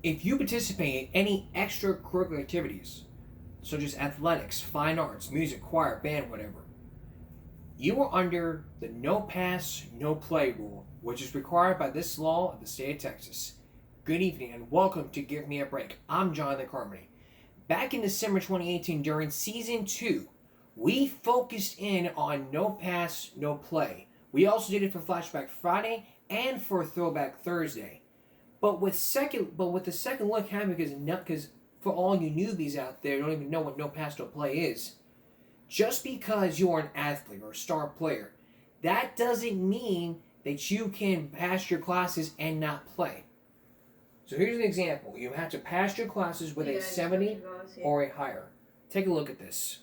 If you participate in any extracurricular activities, such as athletics, fine arts, music, choir, band, whatever, you are under the no pass, no play rule, which is required by this law of the state of Texas. Good evening and welcome to Give Me a Break. I'm Jonathan Carmody. Back in December 2018, during season 2, we focused in on no pass, no play. We also did it for Flashback Friday and for Throwback Thursday. But with the second look happening, because for all you newbies out there who don't even know what no pass, no play is, just because you're an athlete or a star player, that doesn't mean that you can pass your classes and not play. So here's an example. You have to pass your classes with Hey a guys, 70 Coach Gonzalez or a higher. Take a look at this.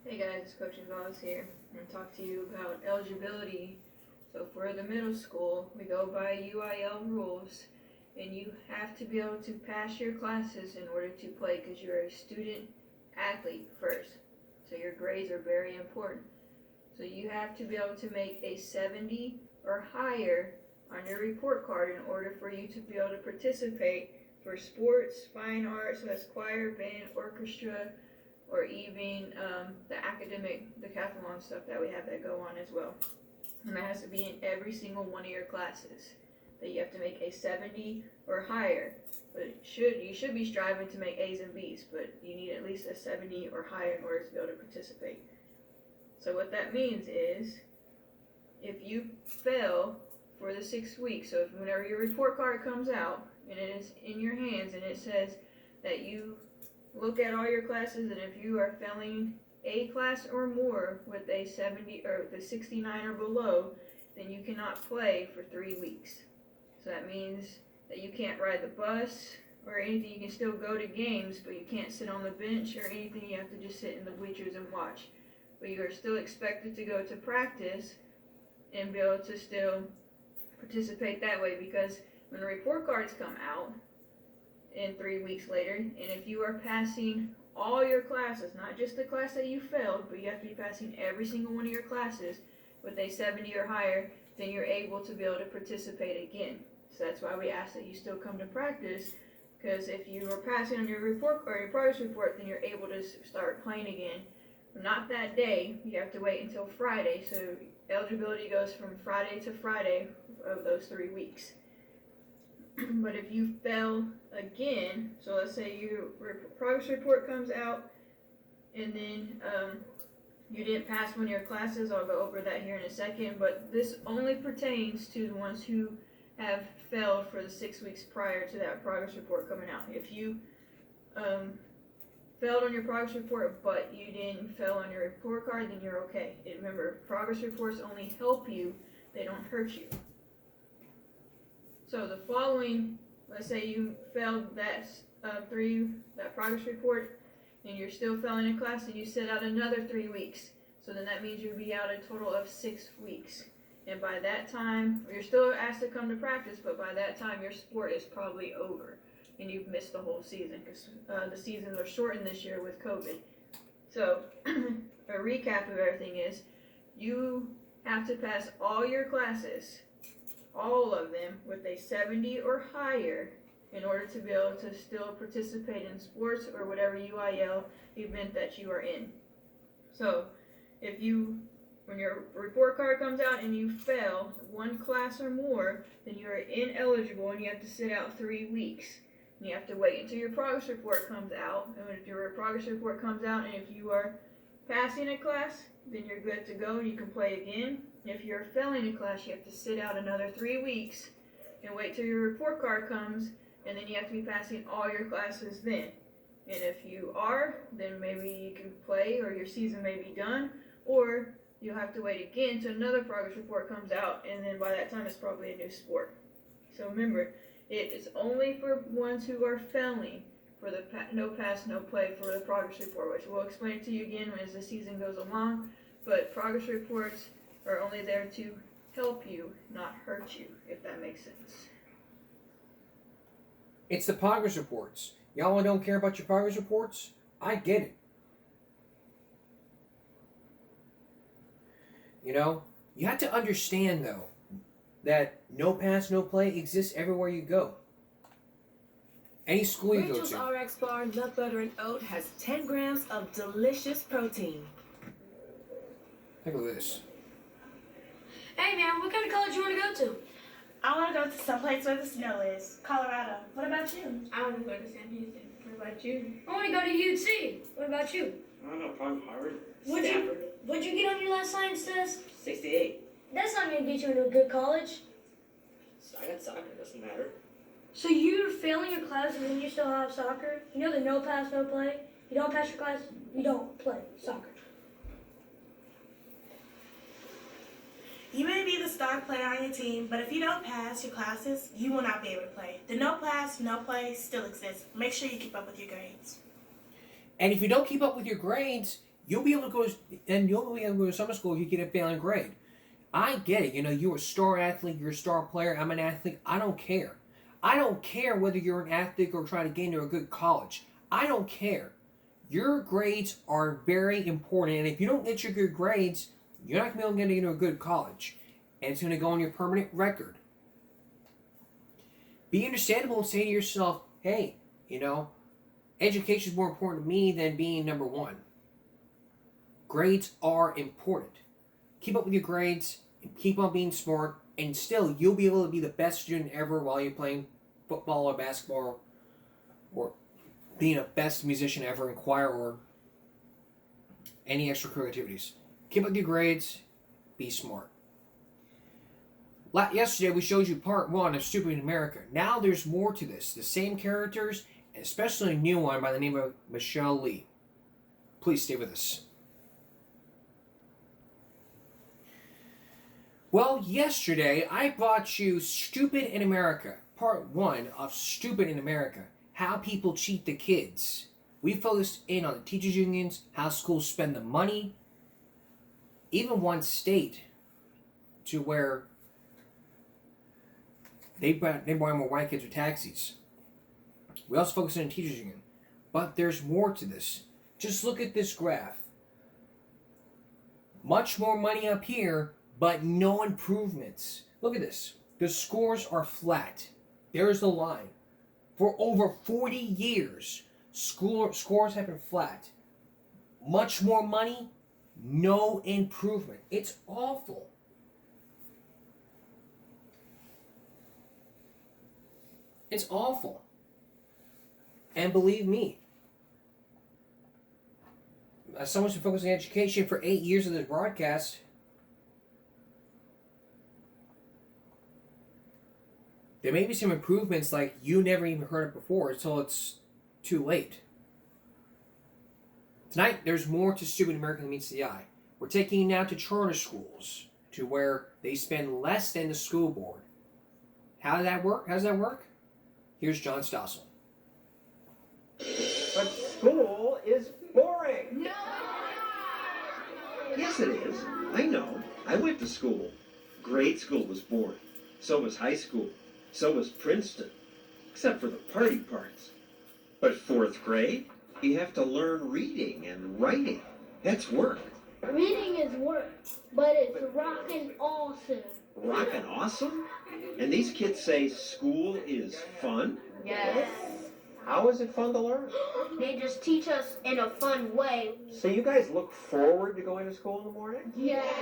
Hey guys, it's Coach Gonzalez here. I'm going to talk to you about eligibility. So for the middle school, we go by UIL rules, and you have to be able to pass your classes in order to play because you're a student athlete first. So your grades are very important. So you have to be able to make a 70 or higher on your report card in order for you to be able to participate for sports, fine arts, so that's choir, band, orchestra, or even the academic decathlon stuff that we have that go on as well. And that has to be in every single one of your classes. That you have to make a 70 or higher. But you should be striving to make A's and B's, but you need at least a 70 or higher in order to be able to participate. So what that means is, if you fail for the 6 weeks, so if whenever your report card comes out and it is in your hands and it says that you look at all your classes, and if you are failing a class or more with a 70 or the 69 or below, then you cannot play for 3 weeks. So that means that you can't ride the bus or anything. You can still go to games, but you can't sit on the bench or anything. You have to just sit in the bleachers and watch. But you are still expected to go to practice and be able to still participate that way, because when the report cards come out in 3 weeks later, and if you are passing all your classes, not just the class that you failed, but you have to be passing every single one of your classes with a 70 or higher, then you're able to be able to participate again. So that's why we ask that you still come to practice, because if you are passing on your report or your progress report, then you're able to start playing again. Not that day, you have to wait until Friday, so eligibility goes from Friday to Friday of those 3 weeks. But if you fail again, so let's say your progress report comes out and then you didn't pass one of your classes, I'll go over that here in a second, but this only pertains to the ones who have failed for the 6 weeks prior to that progress report coming out. If you failed on your progress report but you didn't fail on your report card, then you're okay. Remember, progress reports only help you, they don't hurt you. So the following, let's say you failed that progress report, and you're still failing in class, and you sit out another 3 weeks. So then that means you'll be out a total of 6 weeks. And by that time, you're still asked to come to practice, but by that time your sport is probably over, and you've missed the whole season, because the seasons are shortened this year with COVID. So a recap of everything is, you have to pass all your classes, all of them, with a 70 or higher in order to be able to still participate in sports or whatever UIL event that you are in. So if when your report card comes out and you fail one class or more, then you are ineligible and you have to sit out 3 weeks. And you have to wait until your progress report comes out. And when your progress report comes out, and if you are passing a class, then you're good to go and you can play again. If you're failing a class, you have to sit out another 3 weeks and wait till your report card comes, and then you have to be passing all your classes then. And if you are, then maybe you can play, or your season may be done, or you'll have to wait again till another progress report comes out, and then by that time it's probably a new sport. So remember, it is only for ones who are failing for the no pass, no play for the progress report, which we'll explain to you again as the season goes along. But progress reports are only there to help you, not hurt you, if that makes sense. It's the progress reports. Y'all don't care about your progress reports? I get it. You have to understand, though, that no pass, no play exists everywhere you go. Any school you go Rachel's to. RX Bar Nut Butter and Oat has 10 grams of delicious protein. Look at this. Hey man, what kind of college you want to go to? I want to go to someplace where the snow is. Colorado. What about you? I want to go to San Houston. What about you? I want to go to UC. What about you? I don't know, probably Harvard. What'd you get on your last science test? 68. That's not gonna get you into a good college. I got soccer, doesn't matter. So you're failing your class and then you still have soccer? You know the no pass, no play? You don't pass your class, you don't play soccer. You may be the star player on your team, but if you don't pass your classes, you will not be able to play. The no pass, no play still exists. Make sure you keep up with your grades. And if you don't keep up with your grades, you'll be able to go to summer school if you get a failing grade. I get it. You know, you're a star athlete, you're a star player, I'm an athlete. I don't care. I don't care whether you're an athlete or trying to get into a good college. I don't care. Your grades are very important, and if you don't get your good grades, you're not going to be able to get into a good college. And it's going to go on your permanent record. Be understandable and say to yourself, hey, you know, education is more important to me than being number one. Grades are important. Keep up with your grades and keep on being smart, and still you'll be able to be the best student ever while you're playing football or basketball or being a best musician ever in choir or any extracurricular activities. Keep up with your grades. Be smart. Yesterday we showed you part 1 of Stupid in America. Now there's more to this. The same characters, and especially a new one by the name of Michelle Lee. Please stay with us. Well, yesterday I brought you Stupid in America, part 1 of Stupid in America. How people cheat the kids. We focused in on the teachers' unions, how schools spend the money, even one state to where they buy more white kids with taxis. We also focused on the teachers' union. But there's more to this. Just look at this graph. Much more money up here, but no improvements. Look at this. The scores are flat. There's the line. For over 40 years, scores have been flat. Much more money, no improvement. It's awful. It's awful. And believe me, as someone who's been focusing on education for 8 years of this broadcast, there may be some improvements like you never even heard of before until it's too late. Tonight, there's more to Stupid America than meets the eye. We're taking you now to charter schools, to where they spend less than the school board. How does that work? Here's John Stossel. But school is boring. No! Yes, it is. I know. I went to school. Grade school was boring. So was high school. So was Princeton. Except for the party parts. But 4th grade, you have to learn reading and writing. That's work. Reading is work, but it's rockin' awesome. Rockin' awesome? And these kids say school is fun? Yes. How is it fun to learn? They just teach us in a fun way. So you guys look forward to going to school in the morning? Yes.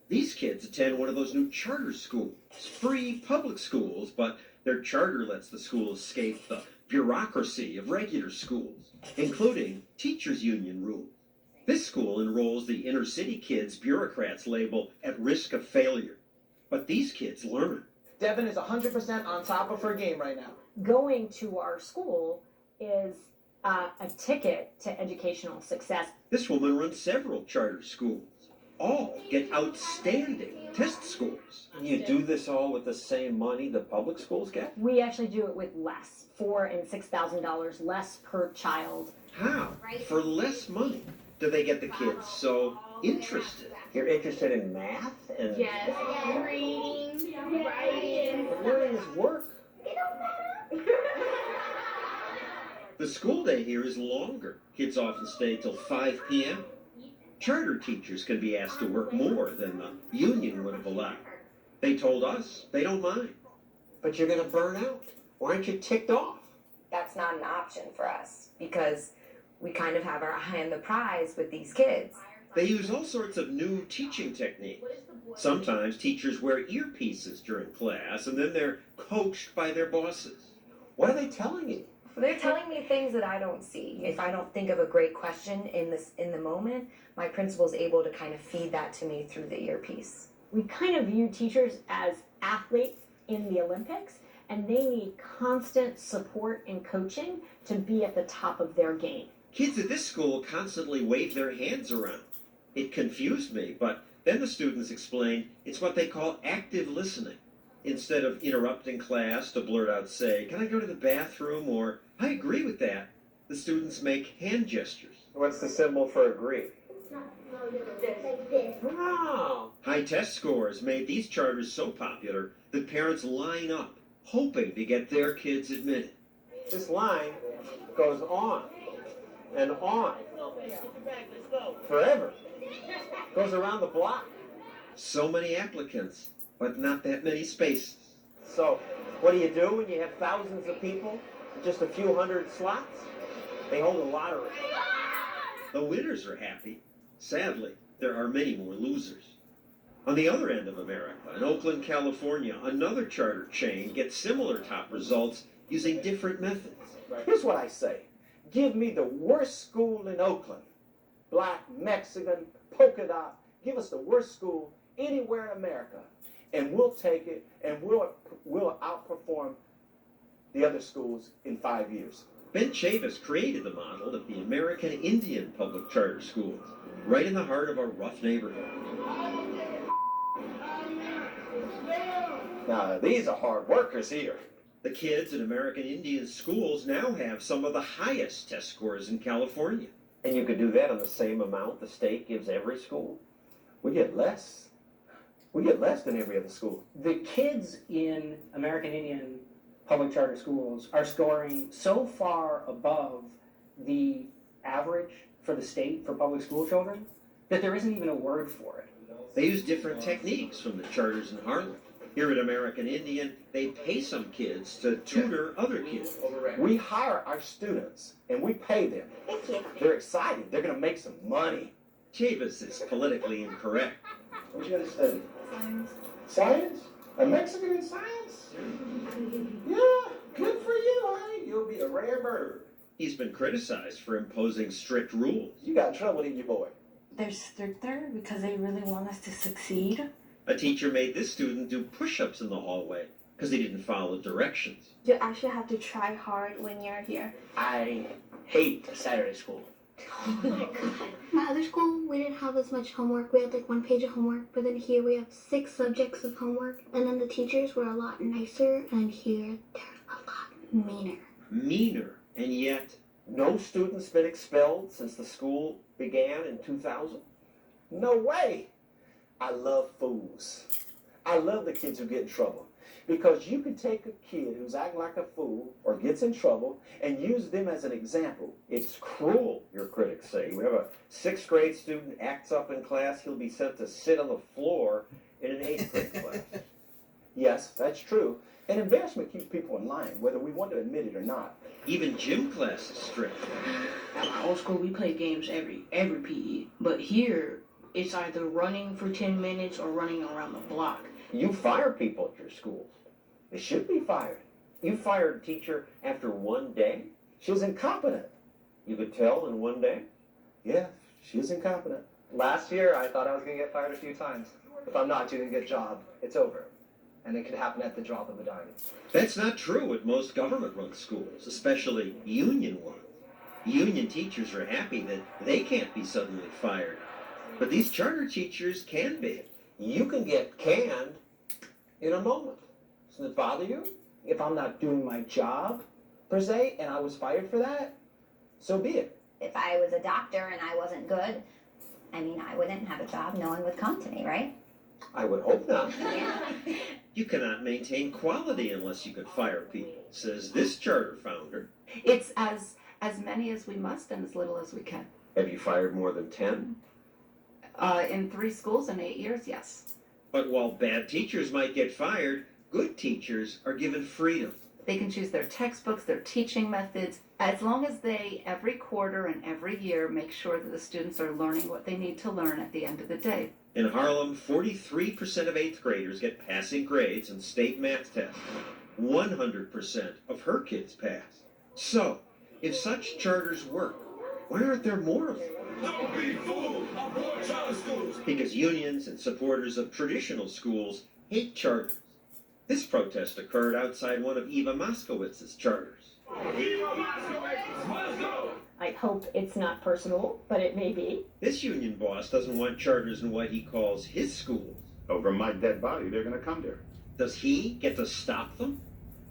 These kids attend one of those new charter schools. Free public schools, but their charter lets the school escape the bureaucracy of regular schools, including teachers' union rules. This school enrolls the inner city kids bureaucrats label at risk of failure. But these kids learn. Devin is 100% on top of her game right now. Going to our school is a ticket to educational success. This woman runs several charter schools. All get outstanding test scores. You do this all with the same money the public schools get? We actually do it with less, $4,000 and $6,000 less per child. How? For less money do they get the kids so interested? You're interested in math and Yes. Reading, writing. But learning is work. The school day here is longer. Kids often stay till 5 p.m. Charter teachers can be asked to work more than the union would have allowed. They told us they don't mind. But you're going to burn out. Why aren't you ticked off? that's not an option for us because we kind of have our eye on the prize with these kids. They use all sorts of new teaching techniques. Sometimes teachers wear earpieces during class and then they're coached by their bosses. What are they telling you? They're telling me things that I don't see. If I don't think of a great question in the moment, my principal's able to kind of feed that to me through the earpiece. We kind of view teachers as athletes in the Olympics, and they need constant support and coaching to be at the top of their game. Kids at this school constantly wave their hands around. It confused me, but then the students explained it's what they call active listening. Instead of interrupting class to blurt out, say, "Can I go to the bathroom?" or "I agree with that," the students make hand gestures. What's the symbol for agree? Like this. Wow. High test scores made these charters so popular that parents line up, hoping to get their kids admitted. This line goes on and on. Forever. Goes around the block. So many applicants, but not that many spaces. So, what do you do when you have thousands of people? Just a few hundred slots? They hold a lottery. The winners are happy. Sadly, there are many more losers. On the other end of America, in Oakland, California, another charter chain gets similar top results using different methods. Here's what I say. Give me the worst school in Oakland. Black, Mexican, polka dot. Give us the worst school anywhere in America. And we'll take it and we'll outperform the other schools in 5 years. Ben Chavis created the model at the American Indian Public Charter Schools, right in the heart of a rough neighborhood. Now, these are hard workers here. The kids in American Indian schools now have some of the highest test scores in California. And you could do that on the same amount the state gives every school? We get less. We get less than every other school. The kids in American Indian public charter schools are scoring so far above the average for the state for public school children that there isn't even a word for it. They use different techniques from the charters in Harlem. Here at American Indian, they pay some kids to tutor other kids. We hire our students and we pay them. They're excited. They're going to make some money. Chavis is politically incorrect. What you got to study? Science. Science? A Mexican in science? Yeah, good for you, honey. You'll be a rare bird. He's been criticized for imposing strict rules. You got trouble eating your boy. They're stricter because they really want us to succeed. A teacher made this student do push-ups in the hallway because he didn't follow directions. You actually have to try hard when you're here. I hate Saturday school. Oh my god. My other school, we didn't have as much homework. We had like 1 page of homework, but then here we have 6 subjects of homework. And then the teachers were a lot nicer, and here they're a lot meaner. Meaner, and yet No student's been expelled since the school began in 2000? No way. I love fools. I love the kids who get in trouble. Because you can take a kid who's acting like a fool or gets in trouble and use them as an example. It's cruel, your critics say. We have a 6th grade student acts up in class, he'll be sent to sit on the floor in an 8th grade class. Yes, that's true. And embarrassment keeps people in line, whether we want to admit it or not. even gym class is strict. At my old school, we play games every PE. But here, it's either running for 10 minutes or running around the block. You fire people at your schools. They should be fired. You fired a teacher after 1 day? She was incompetent. You could tell in 1 day? Yeah, she was incompetent. Last year, I thought I was going to get fired a few times. If I'm not doing a good job, it's over. And it could happen at the drop of a dime. That's not true at most government-run schools, especially union ones. Union teachers are happy that they can't be suddenly fired. But these charter teachers can be. You can get canned in a moment. Doesn't it bother you? If I'm not doing my job, per se, and I was fired for that, so be it. If I was a doctor and I wasn't good, I mean, I wouldn't have a job. No one would come to me, right? I would hope not. You cannot maintain quality unless you can fire people, says this charter founder. It's as many as we must and as little as we can. Have you fired more than 10? In 3 schools in 8 years, yes. But while bad teachers might get fired, good teachers are given freedom. They can choose their textbooks, their teaching methods, as long as they, every quarter and every year, make sure that the students are learning what they need to learn at the end of the day. In Harlem, 43% of 8th graders get passing grades in state math tests. 100% of her kids pass. So, if such charters work, why aren't there more of them? Don't be fooled! Avoid charter schools! Because unions and supporters of traditional schools hate charters. This protest occurred outside one of Eva Moskowitz's charters. Eva Moskowitz, let's go! I hope it's not personal, but it may be. This union boss doesn't want charters in what he calls his schools. Over my dead body, they're gonna come there. Does he get to stop them?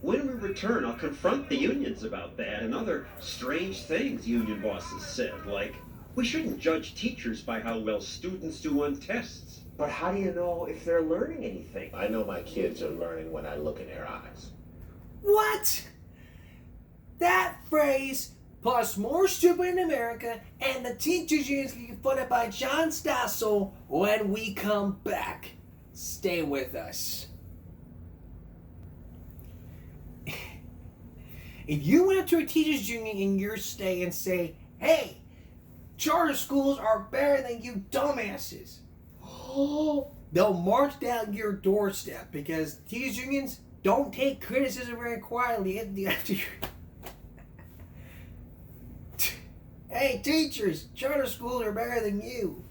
When we return, I'll confront the unions about that and other strange things union bosses said, like, we shouldn't judge teachers by how well students do on tests. But how do you know if they're learning anything? I know my kids are learning when I look in their eyes. What? That phrase, plus more stupid in America, and the teachers unions get funded by John Stossel when we come back. Stay with us. If you went up to a teachers union in your state and say, hey, charter schools are better than you dumbasses, they'll march down your doorstep because teachers unions don't take criticism very quietly. Hey, teachers, charter schools are better than you.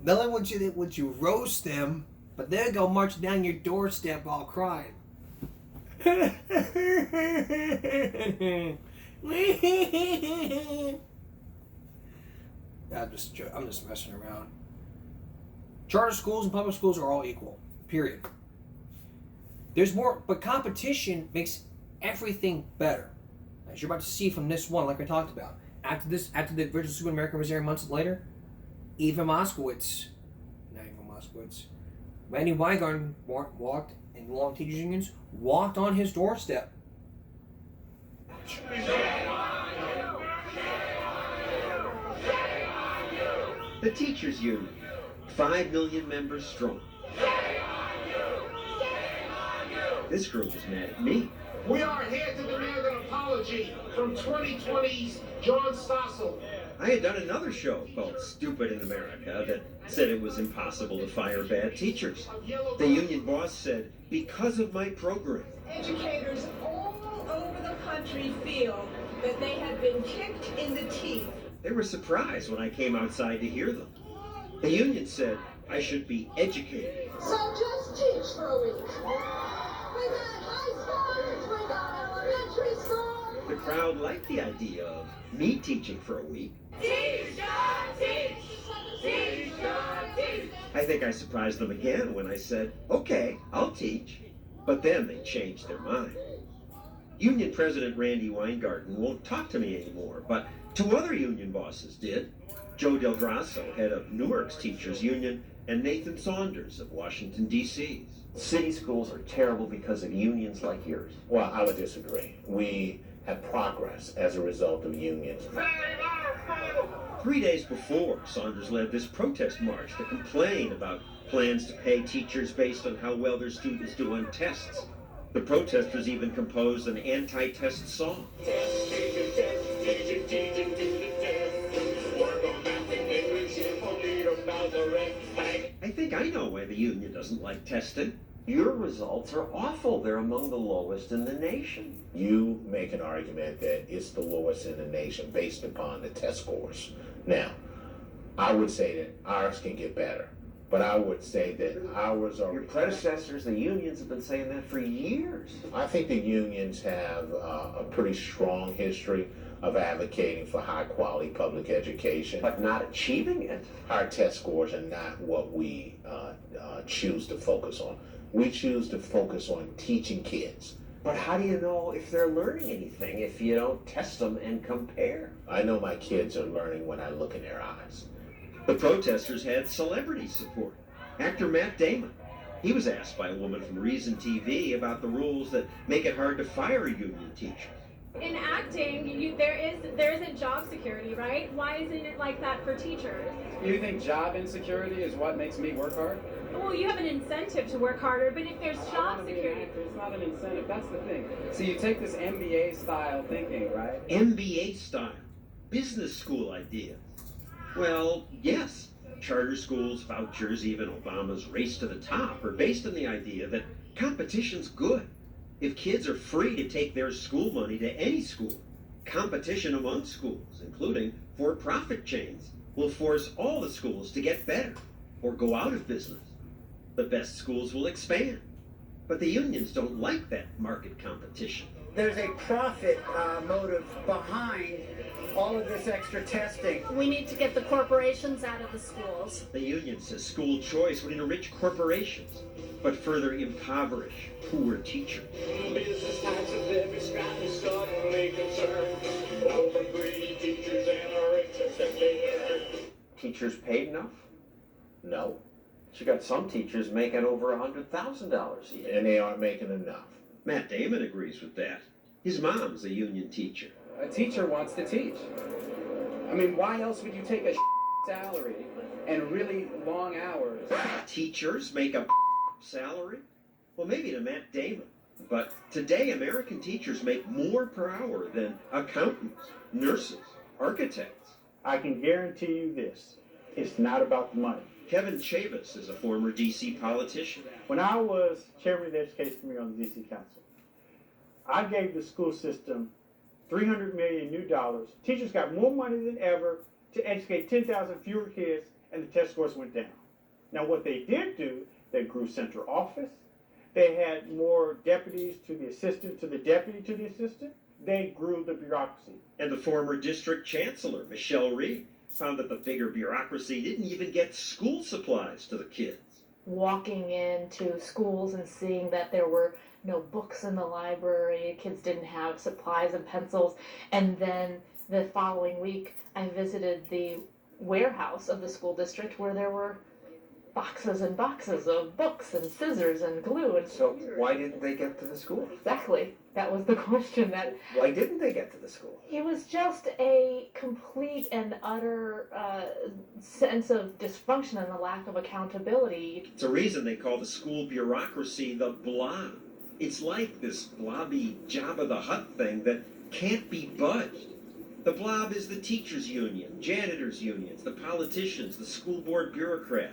Not only would you roast them, but they'll go march down your doorstep all crying. I'm just messing around. Charter schools and public schools are all equal. Period. There's more, but competition makes everything better. As you're about to see from this one, like I talked about. After the original Super American was airing months later, Randy Weingarten walked, and long teachers unions walked on his doorstep. The teachers union, 5 million members strong. This group is mad at me. We are here to demand an apology from 2020's John Stossel. I had done another show called Stupid in America that said it was impossible to fire bad teachers. The union boss said, because of my program. Educators all over the country feel that they have been kicked in the teeth. They were surprised when I came outside to hear them. The union said I should be educated. So just teach for a week. We got high schoolers, we got elementary school. The crowd liked the idea of me teaching for a week. Teach, teach, teach, teach. I think I surprised them again when I said, okay, I'll teach. But then they changed their mind. Union President Randy Weingarten won't talk to me anymore, but 2 other union bosses did. Joe Del Grasso, head of Newark's Teachers Union, and Nathan Saunders of Washington, D.C.'s. City schools are terrible because of unions like yours. Well, I would disagree. We have progress as a result of unions. 3 days before, Saunders led this protest march to complain about plans to pay teachers based on how well their students do on tests. The protesters even composed an anti-test song. I think I know why the union doesn't like testing. Your results are awful. They're among the lowest in the nation. You make an argument that it's the lowest in the nation based upon the test scores. Now, I would say that ours can get better, but I would say that ours are... Your predecessors, the unions, have been saying that for years. I think the unions have a pretty strong history of advocating for high-quality public education. But not achieving it. Our test scores are not what we choose to focus on. We choose to focus on teaching kids. But how do you know if they're learning anything if you don't test them and compare? I know my kids are learning when I look in their eyes. The protesters had celebrity support. Actor Matt Damon. He was asked by a woman from Reason TV about the rules that make it hard to fire union teachers. In acting, there isn't job security, right? Why isn't it like that for teachers? You think job insecurity is what makes me work hard? Well, you have an incentive to work harder, but if there's job security. It's not an incentive. That's the thing. So you take this MBA style thinking, right? MBA style, business school idea. Well, yes, charter schools, vouchers, even Obama's race to the top are based on the idea that competition's good. If kids are free to take their school money to any school, competition among schools, including for-profit chains, will force all the schools to get better or go out of business. The best schools will expand. But the unions don't like that market competition. There's a profit motive behind all of this extra testing. We need to get the corporations out of the schools. The union says school choice would enrich corporations, but further impoverish poor teachers. Business types of every stripe is suddenly concerned over greedy teachers and the riches that they earn. Teachers paid enough? No. You got some teachers making over $100,000 a year. And they aren't making enough. Matt Damon agrees with that. His mom's a union teacher. A teacher wants to teach. I mean, why else would you take a salary and really long hours? Teachers make a salary? Well, maybe to Matt Damon. But today, American teachers make more per hour than accountants, nurses, architects. I can guarantee you this. It's not about the money. Kevin Chavis is a former D.C. politician. When I was chairman of the Education Committee on the D.C. Council, I gave the school system $300 million new dollars. Teachers got more money than ever to educate 10,000 fewer kids, and the test scores went down. Now, what they did do, they grew central office. They had more deputies to the assistant, to the deputy to the assistant. They grew the bureaucracy. And the former district chancellor, Michelle Reed, found that the bigger bureaucracy didn't even get school supplies to the kids. Walking into schools and seeing that there were no books in the library, kids didn't have supplies and pencils, and then the following week I visited the warehouse of the school district where there were boxes and boxes of books and scissors and glue. And So why didn't they get to the school? exactly, that was the question. That Why didn't they get to the school? it was just a complete and utter sense of dysfunction and the lack of accountability. It's a reason they call the school bureaucracy the blob. It's like this blobby Jabba the Hutt thing that can't be budged. The blob is the teachers' union, janitors' unions, the politicians, the school board bureaucrats.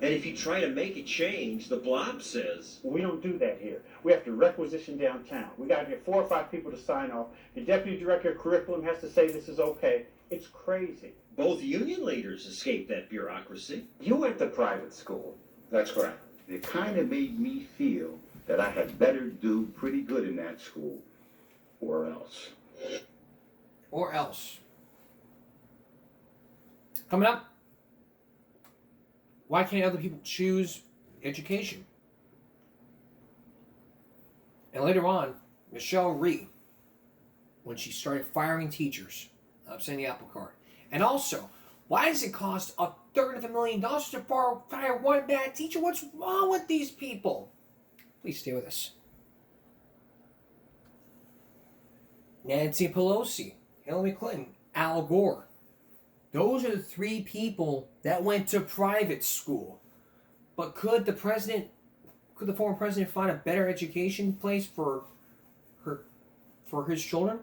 And if you try to make it change, the blob says, We don't do that here. We have to requisition downtown. We got to get 4 or 5 people to sign off. The deputy director of curriculum has to say this is okay. It's crazy. both union leaders escape that bureaucracy. You went to private school. That's correct. It kind of made me feel that I had better do pretty good in that school, or else. Or else. Coming up, why can't other people choose education? And later on, Michelle Reed, when she started firing teachers, upsetting the apple cart. And also, why does it cost $250,000 to fire one bad teacher? What's wrong with these people? Please stay with us. Nancy Pelosi, Hillary Clinton, Al Gore. Those are the three people that went to private school. But could the former president find a better education place for his children?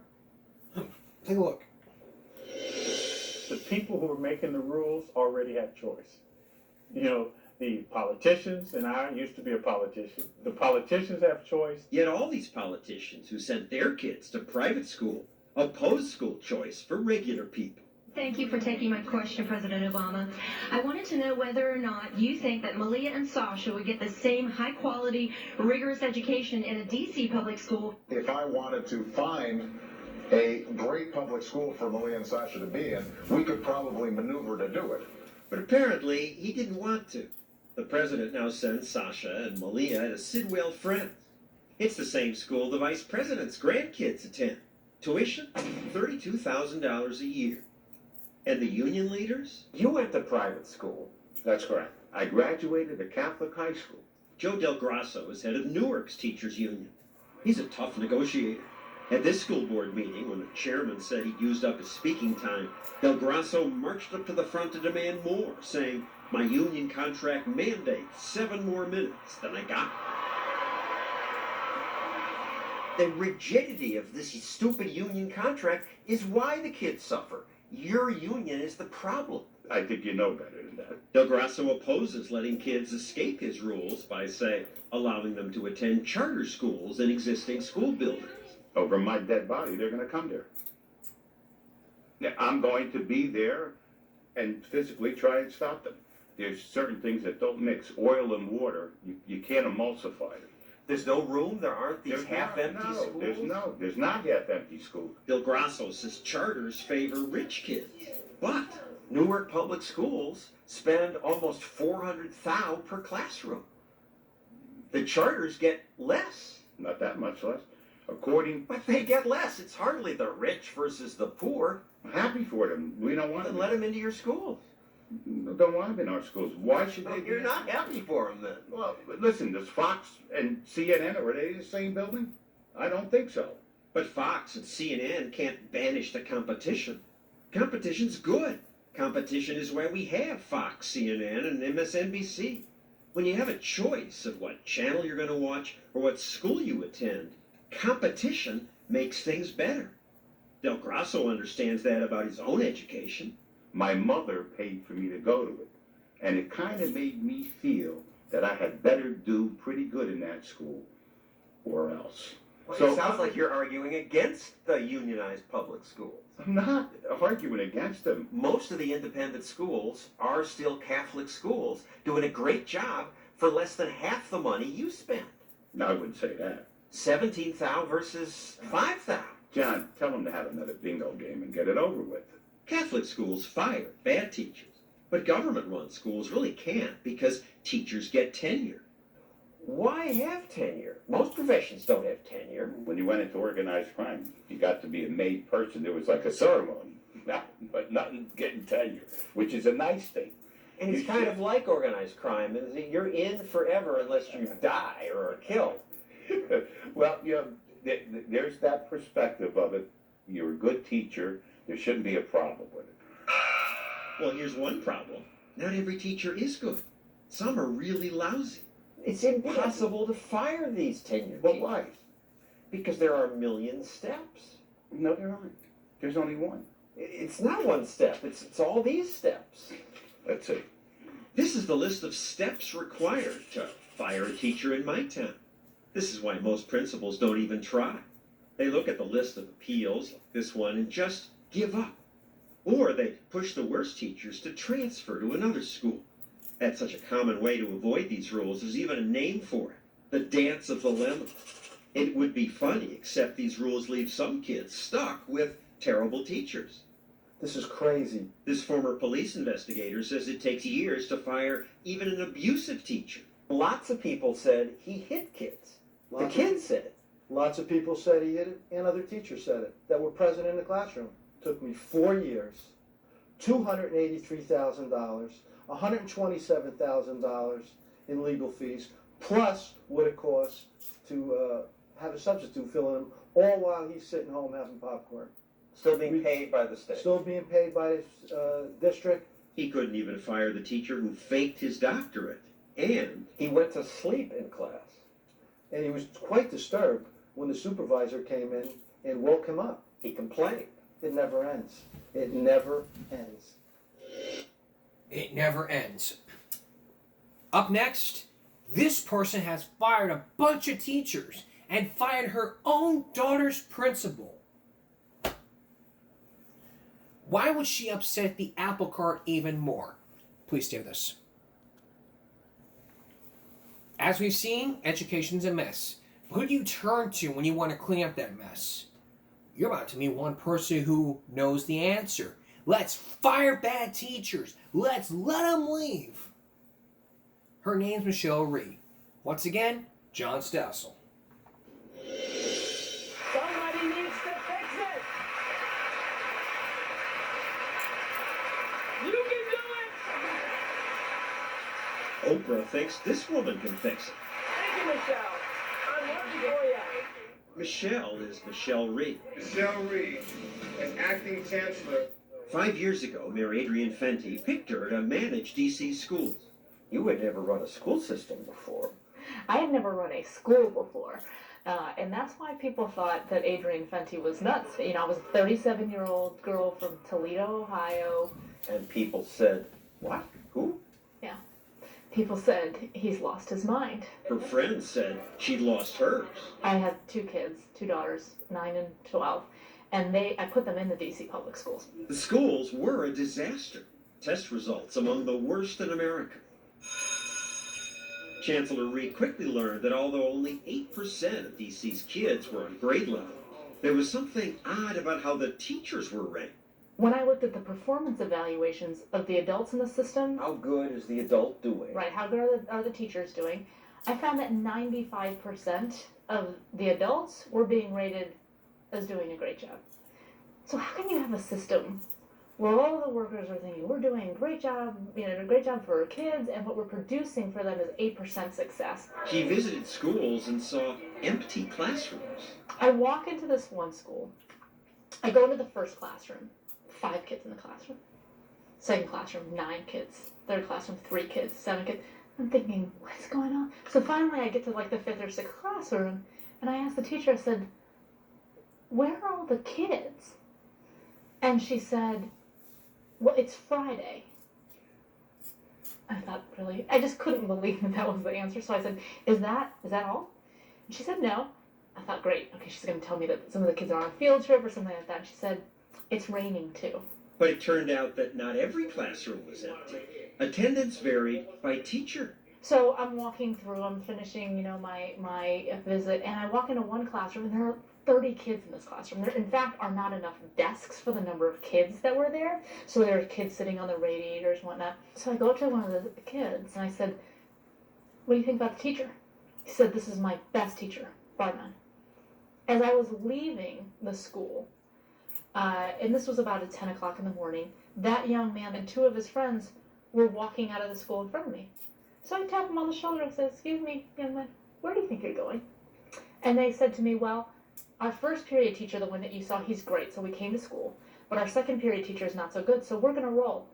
Take a look. The people who are making the rules already have choice. You know, the politicians, and I used to be a politician, the politicians have choice. Yet all these politicians who sent their kids to private school oppose school choice for regular people. Thank you for taking my question, President Obama. I wanted to know whether or not you think that Malia and Sasha would get the same high-quality, rigorous education in a D.C. public school. If I wanted to find a great public school for Malia and Sasha to be in, we could probably maneuver to do it. But apparently, he didn't want to. The president now sends Sasha and Malia to Sidwell Friends. It's the same school the vice president's grandkids attend. Tuition, $32,000 a year. And the union leaders? You went to private school. That's correct. I graduated at Catholic High School. Joe Del Grasso is head of Newark's teachers union. He's a tough negotiator. At this school board meeting, when the chairman said he'd used up his speaking time, Del Grasso marched up to the front to demand more, saying, "My union contract mandates 7 more minutes than I got." The rigidity of this stupid union contract is why the kids suffer. Your union is the problem. I think you know better than that. Del Grasso opposes letting kids escape his rules by, say, allowing them to attend charter schools in existing school buildings. Over my dead body, they're going to come there. Now, I'm going to be there and physically try and stop them. There's certain things that don't mix. Oil and water, you can't emulsify them. There's no room? There aren't these half-empty schools? There's not half-empty schools. Del Grasso says charters favor rich kids. But Newark Public Schools spend almost $400,000 per classroom. The charters get less. Not that much less. But they get less. It's hardly the rich versus the poor. I'm happy for them. We don't want Then them. let them into your schools. Don't want them in our schools. Why should they? You're not happy for them then. Well, listen, does Fox and CNN, are they in the same building? I don't think so. But Fox and CNN can't banish the competition. Competition's good. Competition is why we have Fox, CNN, and MSNBC. When you have a choice of what channel you're going to watch or what school you attend, competition makes things better. Del Grasso understands that about his own education. My mother paid for me to go to it, and it kind of made me feel that I had better do pretty good in that school, or else. Well, it sounds like you're arguing against the unionized public schools. I'm not arguing against them. Most of the independent schools are still Catholic schools, doing a great job for less than half the money you spend. No, I wouldn't say that. 17,000 versus 5,000. John, tell them to have another bingo game and get it over with. Catholic schools fire bad teachers, but government-run schools really can't because teachers get tenure. Why have tenure? Most professions don't have tenure. When you went into organized crime, you got to be a made person. There was like a ceremony, but nothing getting tenure, which is a nice thing. And it's kind of like organized crime. You're in forever unless you die or are killed. Well, you know, there's that perspective of it. You're a good teacher. There shouldn't be a problem with it. Well, here's one problem. Not every teacher is good. Some are really lousy. It's impossible to fire these tenured teachers. Why? Because there are a million steps. No, there aren't. There's only one. It's not one step. It's all these steps. Let's see. This is the list of steps required to fire a teacher in my town. This is why most principals don't even try. They look at the list of appeals, like this one, and just give up. Or they push the worst teachers to transfer to another school. That's such a common way to avoid these rules. There's even a name for it. The dance of the lemon. It would be funny, except these rules leave some kids stuck with terrible teachers. This is crazy. This former police investigator says it takes years to fire even an abusive teacher. Lots of people said he hit kids. The kids said it. Lots of people said he hit it, and other teachers said it, that were present in the classroom. Took me 4 years, $283,000, $127,000 in legal fees, plus what it costs to have a substitute fill in, all while he's sitting home having popcorn. Still being paid by the state. Still being paid by his district. He couldn't even fire the teacher who faked his doctorate. And he went to sleep in class. And he was quite disturbed when the supervisor came in and woke him up. He complained. It never ends. It never ends. It never ends. Up next, this person has fired a bunch of teachers and fired her own daughter's principal. Why would she upset the apple cart even more? Please stay with us. As we've seen, education's a mess. Who do you turn to when you want to clean up that mess? You're about to meet one person who knows the answer. Let's fire bad teachers. Let's let them leave. Her name's Michelle Rhee. Once again, John Stossel. Somebody needs to fix it. You can do it. Oprah thinks this woman can fix it. Thank you, Michelle. I'm working for you. Michelle is Michelle Reed. Michelle Reed, as acting chancellor. 5 years ago, Mayor Adrian Fenty picked her to manage DC schools. You had never run a school system before. I had never run a school before. And that's why people thought that Adrian Fenty was nuts. You know, I was a 37-year-old girl from Toledo, Ohio. And people said, what? Who? Yeah. People said he's lost his mind. Her friends said she'd lost hers. I had 2 kids, 2 daughters, 9 and 12. And I put them in the DC public schools. The schools were a disaster. Test results among the worst in America. Chancellor Reed quickly learned that although only 8% of DC's kids were on grade level, there was something odd about how the teachers were ranked. When I looked at the performance evaluations of the adults in the system, How good is the adult doing? right, how good are the teachers doing, I found that 95% of the adults were being rated as doing a great job. So how can you have a system where all of the workers are thinking, we're doing a great job, a great job for our kids, and what we're producing for them is 8% success? She visited schools and saw empty classrooms. I walk into this one school. I go into the first classroom, 5 kids in the classroom. Second classroom, 9 kids. Third classroom, 3 kids, 7 kids. I'm thinking, what's going on? So finally I get to like the 5th or 6th classroom, and I asked the teacher, I said, where are all the kids? And she said, well, it's Friday. I thought, really? I just couldn't believe that was the answer. So I said, is that all? And she said, no. I thought, great. Okay, she's going to tell me that some of the kids are on a field trip or something like that. And she said, it's raining too. But it turned out that not every classroom was empty. Attendance varied by teacher. So I'm walking through, I'm finishing, my visit, and I walk into one classroom, and there are 30 kids in this classroom. There, in fact, are not enough desks for the number of kids that were there. So there are kids sitting on the radiators and whatnot. So I go up to one of the kids, and I said, what do you think about the teacher? He said, this is my best teacher, bar none. As I was leaving the school, and this was about at 10 o'clock in the morning, that young man and 2 of his friends were walking out of the school in front of me. So I tapped him on the shoulder and said, excuse me, young man, where do you think you're going? And they said to me, well, our first period teacher, the one that you saw, he's great, so we came to school. But our second period teacher is not so good, so we're going to roll.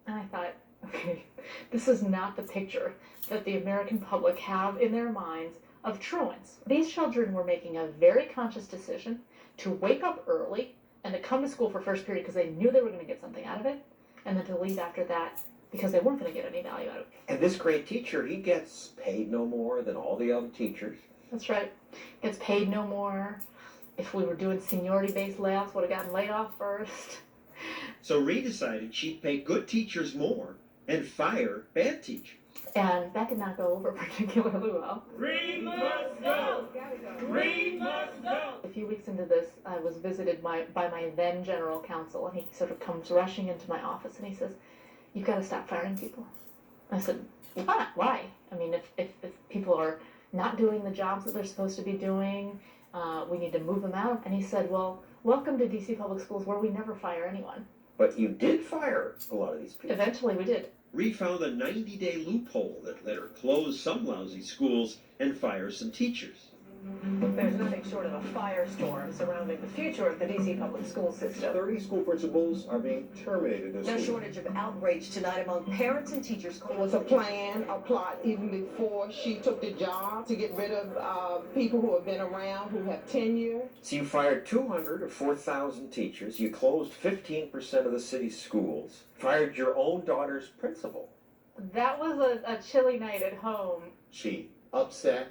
And I thought, okay, this is not the picture that the American public have in their minds of truants. These children were making a very conscious decision to wake up early and to come to school for first period because they knew they were going to get something out of it, and then to leave after that because they weren't going to get any value out of it. And this great teacher, he gets paid no more than all the other teachers. That's right. Gets paid no more. If we were doing seniority-based layoffs, would have gotten laid off first. So Reed decided she'd pay good teachers more and fire bad teachers. And that did not go over particularly well. Reed must go! Reed must go! A few weeks into this, I was visited by my then general counsel, and he sort of comes rushing into my office, and he says, you've got to stop firing people. I said, why? I mean, if people are not doing the jobs that they're supposed to be doing, we need to move them out. And he said, well, welcome to DC Public Schools, where we never fire anyone. But you did fire a lot of these people. Eventually we did. Reed found a 90-day loophole that let her close some lousy schools and fire some teachers. There's nothing short of a firestorm surrounding the future of the DC public school system. 30 school principals are being terminated this No week. shortage of outrage tonight among parents and teachers. It was a plan, a plot, even before she took the job to get rid of people who have been around, who have tenure. So you fired 200 or 4,000 teachers, you closed 15% of the city's schools, fired your own daughter's principal. That was a chilly night at home. She upset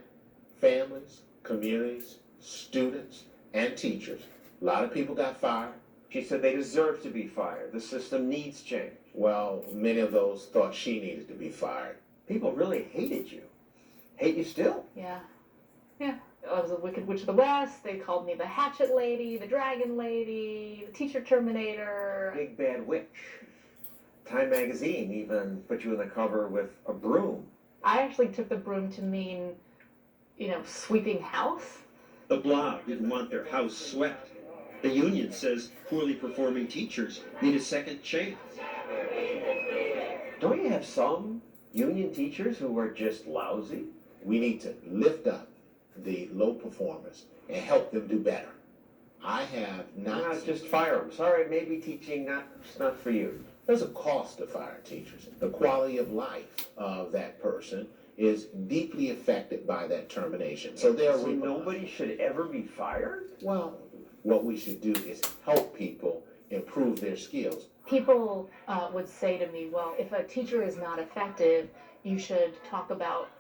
families, communities, students, and teachers. A lot of people got fired. She said they deserve to be fired. The system needs change. Well, many of those thought she needed to be fired. People really hated you. Hate you still. Yeah. I was a Wicked Witch of the West. They called me the Hatchet Lady, the Dragon Lady, the Teacher Terminator. Big bad witch. Time magazine even put you in the cover with a broom. I actually took the broom to mean, sweeping house. The Blob didn't want their house swept. The union says poorly performing teachers need a second chance. Don't you have some union teachers who are just lousy? We need to lift up the low performers and help them do better. I have not. Not just fire them. Sorry, maybe teaching it's not for you. There's a cost to fire teachers. The quality of life of that person is deeply affected by that termination. So nobody should ever be fired? Well, what we should do is help people improve their skills. People would say to me, well, if a teacher is not effective, you should talk about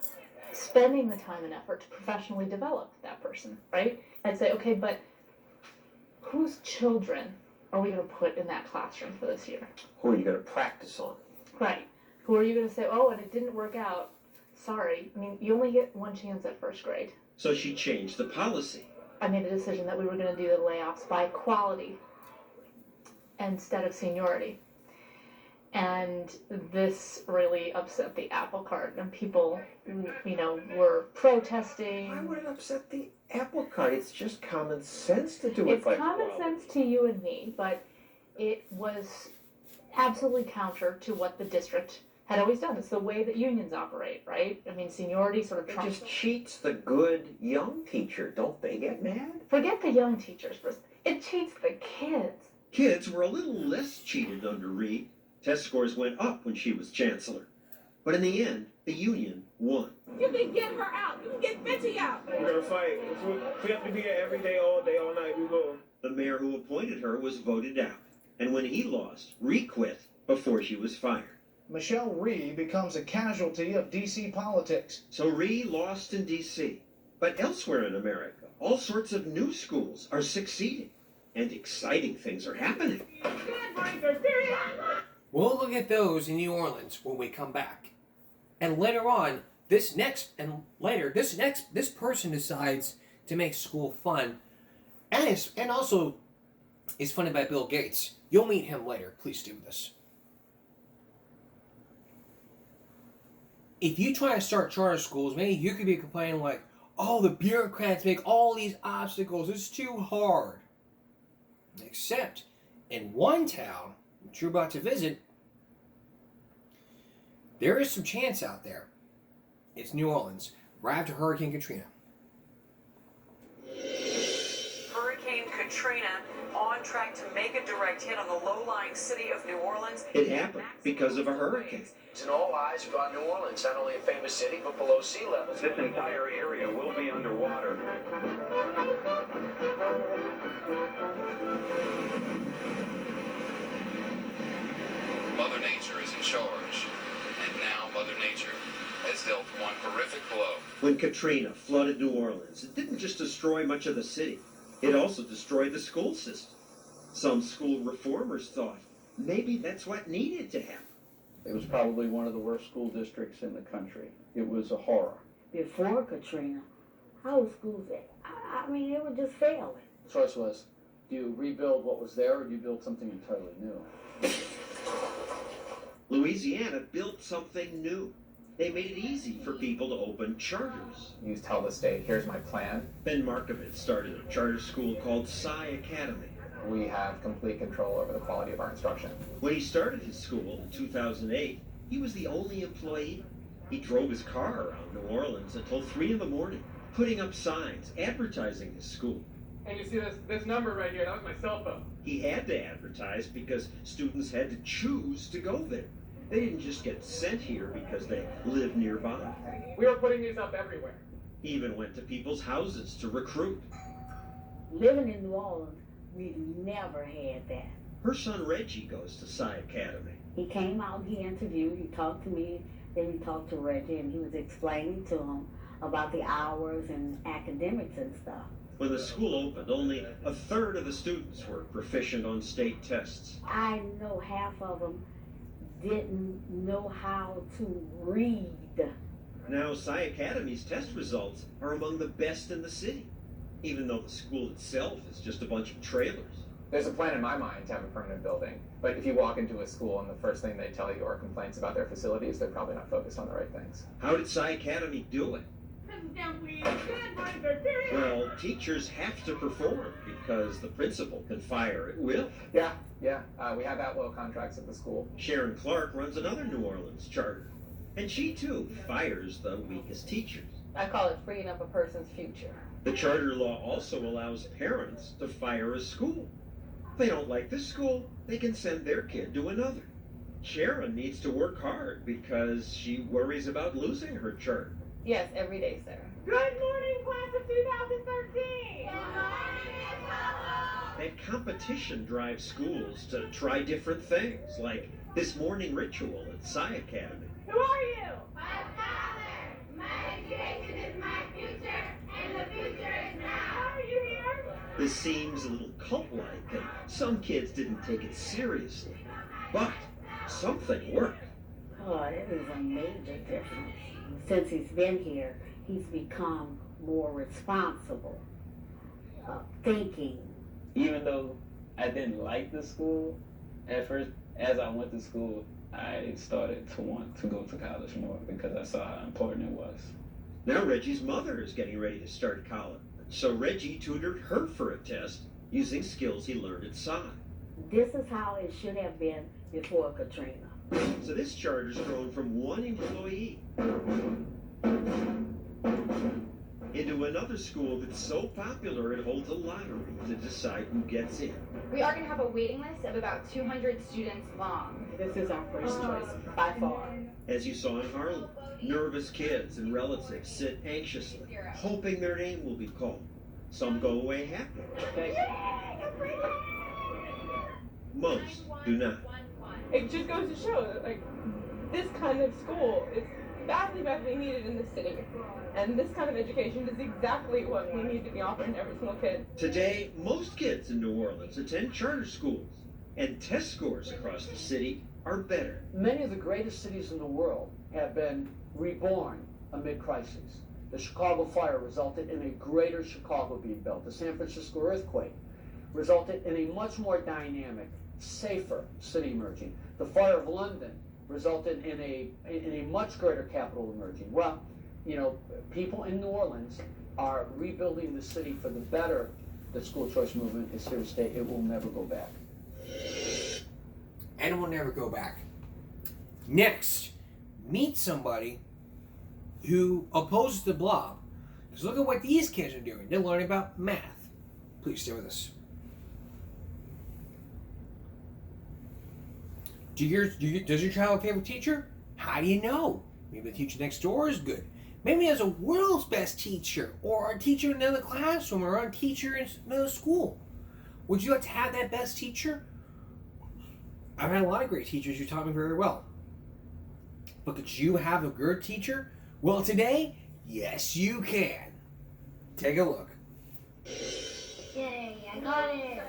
spending the time and effort to professionally develop that person, right? I'd say, okay, but whose children are we going to put in that classroom for this year? Who are you going to practice on? Right. Who are you going to say, oh, and it didn't work out? Sorry. I mean, you only get one chance at first grade. So she changed the policy. I made a decision that we were going to do the layoffs by quality instead of seniority. And this really upset the apple cart, and people, were protesting. Why would it upset the apple cart? It's just common sense to do it It's by common quality. sense to you and me, but it was absolutely counter to what the district had always done. It's the way that unions operate, right? I mean, seniority sort of It trumps. just cheats the good young teacher. Don't they get mad? Forget the young teachers, it cheats the kids. Kids were a little less cheated under Reed. Test scores went up when she was chancellor. But in the end, the union won. You can get her out. You can get Betty out. We're gonna fight. If we have to be here every day, all day, all night, we will. The mayor who appointed her was voted out. And when he lost, Reed quit before she was fired. Michelle Rhee becomes a casualty of D.C. politics. So Rhee lost in D.C. But elsewhere in America, all sorts of new schools are succeeding. And exciting things are happening. We'll look at those in New Orleans when we come back. And later on, this person decides to make school fun. And also is funded by Bill Gates. You'll meet him later. Please stay with us. If you try to start charter schools, maybe you could be complaining like, oh, the bureaucrats make all these obstacles. It's too hard. Except in one town that you're about to visit, there is some chance out there. It's New Orleans, right after Hurricane Katrina. Hurricane Katrina on track to make a direct hit on the low-lying city of New Orleans. It happened because of a hurricane. And all eyes are on New Orleans, not only a famous city, but below sea level. This entire area will be underwater. Mother Nature is in charge, and now Mother Nature has dealt one horrific blow. When Katrina flooded New Orleans, it didn't just destroy much of the city. It also destroyed the school system. Some school reformers thought maybe that's what needed to happen. It was probably one of the worst school districts in the country. It was a horror. Before Katrina, how was schools at? I mean, they were just failing. The choice was, do you rebuild what was there or do you build something entirely new? Louisiana built something new. They made it easy for people to open charters. You tell the state, here's my plan. Ben Markovitz started a charter school called Psi Academy. We have complete control over the quality of our instruction. When he started his school in 2008, he was the only employee. He drove his car around New Orleans until 3 in the morning, putting up signs, advertising his school. And you see this number right here, that was my cell phone. He had to advertise because students had to choose to go there. They didn't just get sent here because they lived nearby. We were putting these up everywhere. He even went to people's houses to recruit. Living in New Orleans, we've never had that. Her son Reggie goes to Psi Academy. He came out, he interviewed, he talked to me, then he talked to Reggie, and he was explaining to him about the hours and academics and stuff. When the school opened, only a third of the students were proficient on state tests. I know half of them didn't know how to read. Now Psi Academy's test results are among the best in the city, even though the school itself is just a bunch of trailers. There's a plan in my mind to have a permanent building, but if you walk into a school and the first thing they tell you are complaints about their facilities, they're probably not focused on the right things. How did Psi Academy do it? Well, teachers have to perform because the principal can fire at will. Yeah. We have at-will contracts at the school. Sharon Clark runs another New Orleans charter, and she too fires the weakest teachers. I call it freeing up a person's future. The charter law also allows parents to fire a school. If they don't like this school, they can send their kid to another. Sharon needs to work hard because she worries about losing her charter. Yes, every day, sir. Good morning, class of 2013! That competition drives schools to try different things, like this morning ritual at Psi Academy. Who are you? My father! My education is my future, and the future is now! How are you here? This seems a little cult-like, and some kids didn't take it seriously. But something worked. Oh, it is a major difference. Since he's been here, he's become more responsible, thinking. Even though I didn't like the school, at first, as I went to school, I started to want to go to college more because I saw how important it was. Now Reggie's mother is getting ready to start college, so Reggie tutored her for a test using skills he learned at Psi. This is how it should have been before Katrina. So this charter's grown from one employee into another school that's so popular it holds a lottery to decide who gets in. We are going to have a waiting list of about 200 students long. This is our first choice, by far. As you saw in Harlem, nervous kids and relatives sit anxiously, hoping their name will be called. Some go away happy. Most do not. It just goes to show that, like, this kind of school is badly, badly needed in the city. And this kind of education is exactly what we need to be offering every single kid. Today, most kids in New Orleans attend charter schools, and test scores across the city are better. Many of the greatest cities in the world have been reborn amid crises. The Chicago fire resulted in a greater Chicago being built. The San Francisco earthquake resulted in a much more dynamic, safer city emerging. The fire of London resulted in a much greater capital emerging. Well, you know, people in New Orleans are rebuilding the city for the better. The school choice movement is here to stay. It will never go back. And will never go back. Next, meet somebody who opposes the blob. Because look at what these kids are doing. They're learning about math. Please stay with us. Does your child have a favorite teacher? How do you know? Maybe the teacher next door is good. Maybe he has a world's best teacher, or a teacher in another classroom, or a teacher in another school. Would you like to have that best teacher? I've had a lot of great teachers who taught me very well. But could you have a good teacher? Well, today, yes, you can. Take a look. Yay, I got it.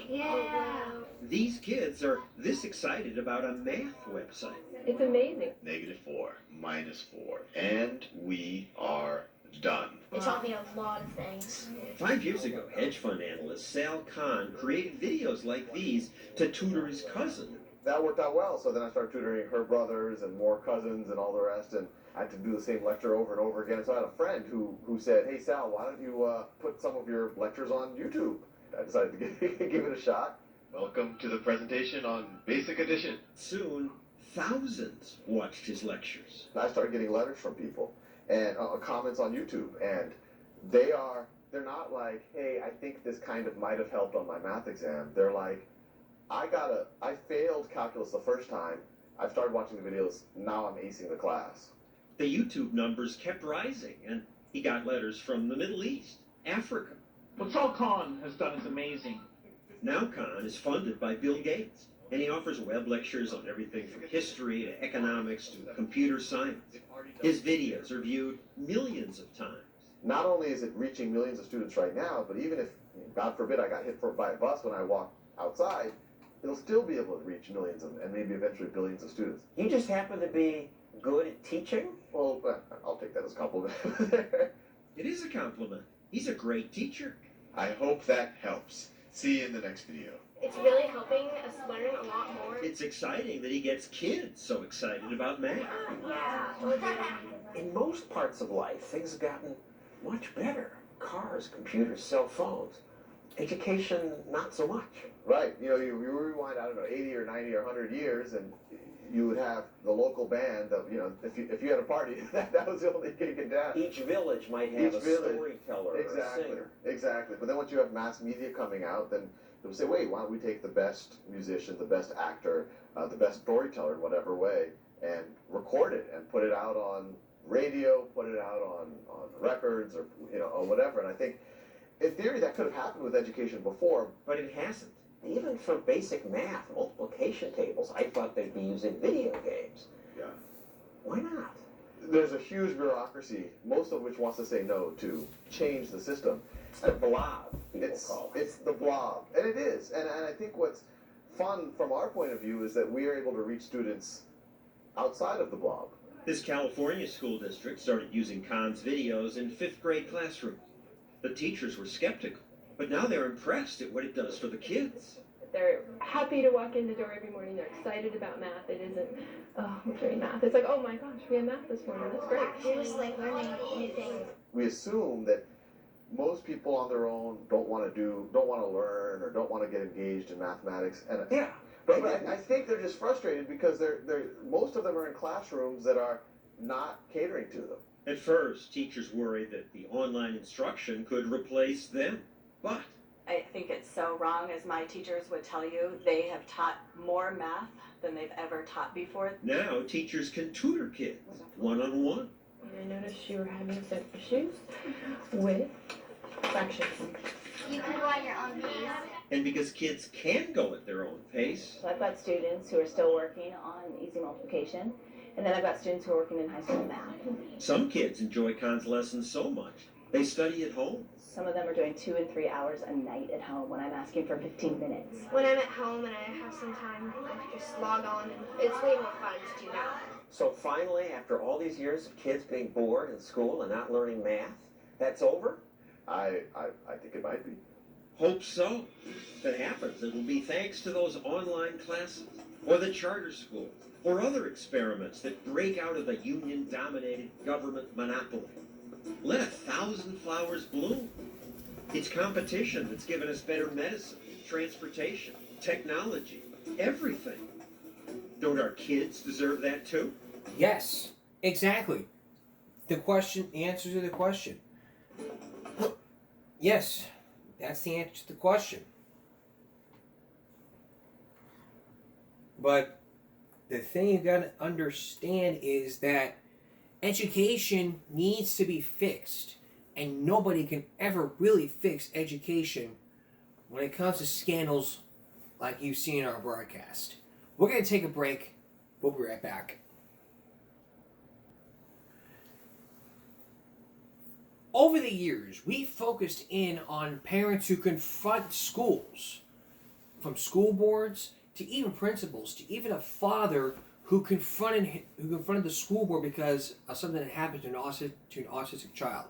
Yeah. These kids are this excited about a math website. It's amazing. -4, -4, and we are done. It taught me a lot of things. 5 years ago, hedge fund analyst Sal Khan created videos like these to tutor his cousin. That worked out well, so then I started tutoring her brothers and more cousins and all the rest, and I had to do the same lecture over and over again. So I had a friend who said, "Hey Sal, why don't you put some of your lectures on YouTube?" I decided to give it a shot. Welcome to the presentation on Basic Addition. Soon, thousands watched his lectures. I started getting letters from people and comments on YouTube, and they're not like, "Hey, I think this kind of might have helped on my math exam." They're like, I failed calculus the first time. I've started watching the videos. Now I'm acing the class. The YouTube numbers kept rising, and he got letters from the Middle East, Africa. What Sal Khan has done is amazing. Now Khan is funded by Bill Gates, and he offers web lectures on everything from history to economics to computer science. His videos are viewed millions of times. Not only is it reaching millions of students right now, but even if, God forbid, I got hit by a bus when I walked outside, it'll still be able to reach millions and maybe eventually billions of students. You just happen to be good at teaching? Well, I'll take that as a compliment. It is a compliment. He's a great teacher. I hope that helps. See you in the next video. It's really helping us learn a lot more. It's exciting that he gets kids so excited about math. Yeah. In most parts of life, things have gotten much better. Cars, computers, cell phones. education, not so much. Right. You know, you rewind, I don't know, 80 or 90 or 100 years, and you would have the local band that, you know, if you had a party, that was the only gig in town. Each village might have a storyteller exactly, or a singer. Exactly. But then once you have mass media coming out, then they'll say, wait, why don't we take the best musician, the best actor, the best storyteller in whatever way, and record it and put it out on radio, put it out on records, or, you know, or whatever. And I think, in theory, that could have happened with education before. But it hasn't. Even for basic math, multiplication tables, I thought they'd be using video games. Yeah. Why not? There's a huge bureaucracy, most of which wants to say no to change the system. It's the blob, people call it. It's the blob, and it is. And I think what's fun from our point of view is that we are able to reach students outside of the blob. This California school district started using Khan's videos in 5th grade classrooms. The teachers were skeptical, but now they're impressed at what it does for the kids. They're happy to walk in the door every morning. They're excited about math. It isn't, oh, we're doing math. It's like, oh my gosh, we have math this morning. That's great. It was like learning new things. We assume that most people on their own don't want to learn, or don't want to get engaged in mathematics. And yeah, but I think they're just frustrated because most of them are in classrooms that are not catering to them. At first, teachers worried that the online instruction could replace them, but I think it's so wrong. As my teachers would tell you, they have taught more math than they've ever taught before. now teachers can tutor kids one-on-one. I noticed you were having some issues with fractions. You can go at your own pace. And because kids can go at their own pace, So I've got students who are still working on easy multiplication, and then I've got students who are working in high school math. some kids enjoy Khan's lessons so much, they study at home. Some of them are doing 2 and 3 hours a night at home when I'm asking for 15 minutes. When I'm at home and I have some time, I just log on, and it's way more fun to do now. So finally, after all these years of kids being bored in school and not learning math, that's over? I think it might be. Hope so. If it happens, it will be thanks to those online classes, or the charter school, or other experiments that break out of the union-dominated government monopoly. Let 1,000 flowers bloom. It's competition that's given us better medicine, transportation, technology, everything. Don't our kids deserve that too? Yes, exactly. The answer to the question. Yes, that's the answer to the question. But the thing you gotta understand is that education needs to be fixed, and nobody can ever really fix education when it comes to scandals like you see in our broadcast. We're going to take a break. We'll be right back. Over the years, we focused in on parents who confront schools, from school boards to even principals, to even a father who confronted the school board because of something that happened to an autistic child.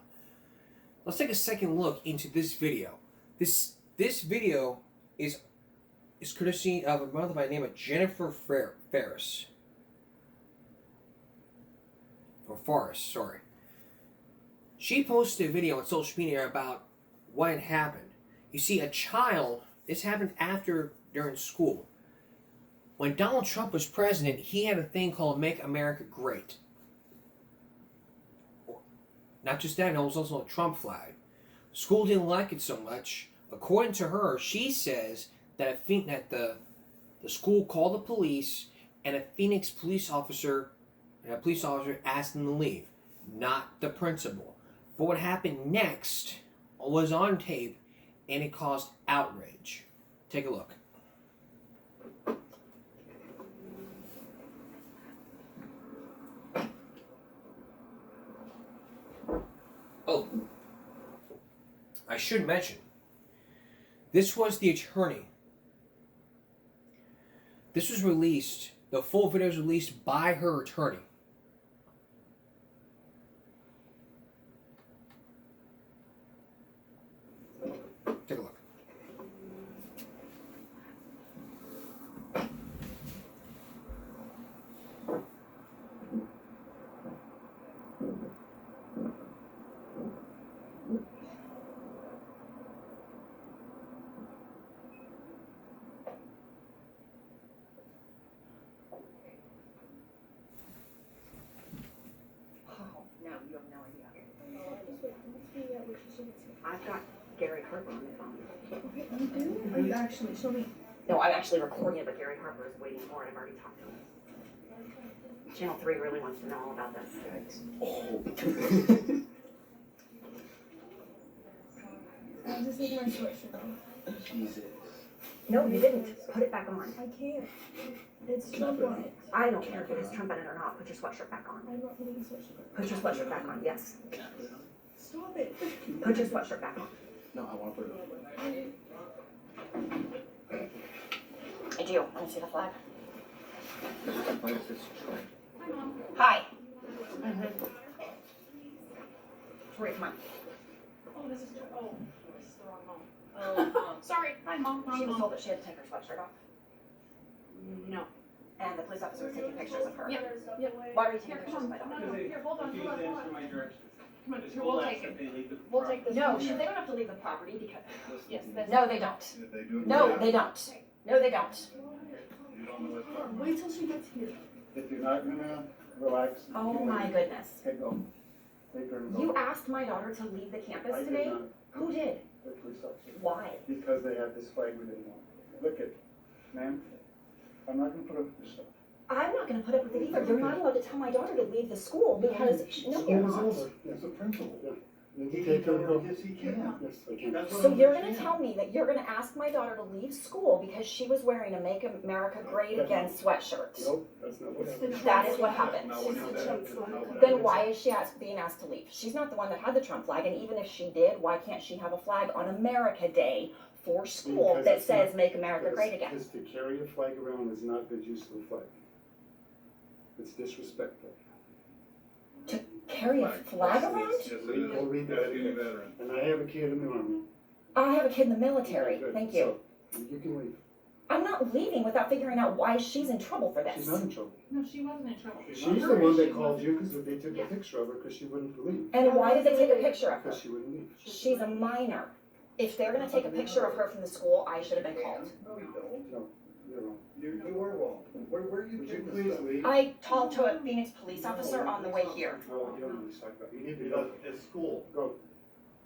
Let's take a second look into this video. This video is courtesy of a mother by the name of Jennifer Ferris. Or Forrest, sorry. She posted a video on social media about what had happened. You see, this happened during school. When Donald Trump was president, he had a thing called Make America Great. Not just that, it was also a Trump flag. School didn't like it so much. According to her, she says that the school called the police, and a Phoenix police officer asked them to leave, not the principal. But what happened next was on tape, and it caused outrage. Take a look. Oh, I should mention, this was the attorney. This was released, the full video was released by her attorney. Take a look. I've got Gary Harper on the phone. You do? Are you actually? Show me. No, I'm actually recording it, but Gary Harper is waiting for it. I've already talked to him. Channel 3 really wants to know all about this. I'm just leaving my sweatshirt on. Jesus. No, you didn't. Put it back on. I can't. It's Trump on it. I don't care if it is Trump on it or not. Put your sweatshirt back on. I'm not putting the sweatshirt back. Put your sweatshirt back on, yes. Stop it. Put your sweatshirt back on. No, I want to put it I do. Let me see the flag. on. Why is this? Hi. Tori, come on. Oh, this is the wrong mom. Sorry. Hi, Mom. She was told that she had to take her sweatshirt off. No. And the police officer was taking pictures of her. Yep. Why were you taking pictures of my daughter? No, here, hold on. Come on. Come on, The here, school we'll asks take if it. they leave the We'll take this. No, one. they don't have to leave the property because. Yes, that's. No, they don't. They do. No, they don't. No, they don't. You don't know what's going on. Wait till she gets here. If you're not gonna relax. Oh my goodness. Okay, go. Take her and go. You asked my daughter to leave the I campus did today? not. Who did? The police officer. Why? Because they have this flag we didn't want. Look at, ma'am, I'm not gonna put up with this stuff. I'm not gonna put up with it either. You're not allowed to tell my daughter to leave the school because, no, you're not. It's a principal. Yeah. He He can can go. go. Yes, he can. Yes, I can. That's what So I'm you're gonna saying. tell me that you're gonna ask my daughter to leave school because she was wearing a Make America Great Again sweatshirt? Nope, that's not what happened. That is what happened. Then why is she being asked to leave? She's not the one that had the Trump flag, and even if she did, why can't she have a flag on America Day for school Because that it's says not- Make America Great Again? Because to carry a flag around is not good use of the flag. It's disrespectful. To carry a flag around? Go read that again. And I have a kid in the army. I have a kid in the military. Good. Thank you. So, you can leave. I'm not leaving without figuring out why she's in trouble for She's this. not in trouble. No, she wasn't in trouble. She's the one that called you because they took a picture of her because she wouldn't leave. And why did they take a picture of her? Because she wouldn't leave. She's a minor. If they're gonna take a picture of her from the school, I should have been called. No, you're wrong. You are wrong. Where are you? Would you please leave? I talked to a Phoenix police officer on the way here. No, you don't need to talk about it. You need to go. It's school. Go.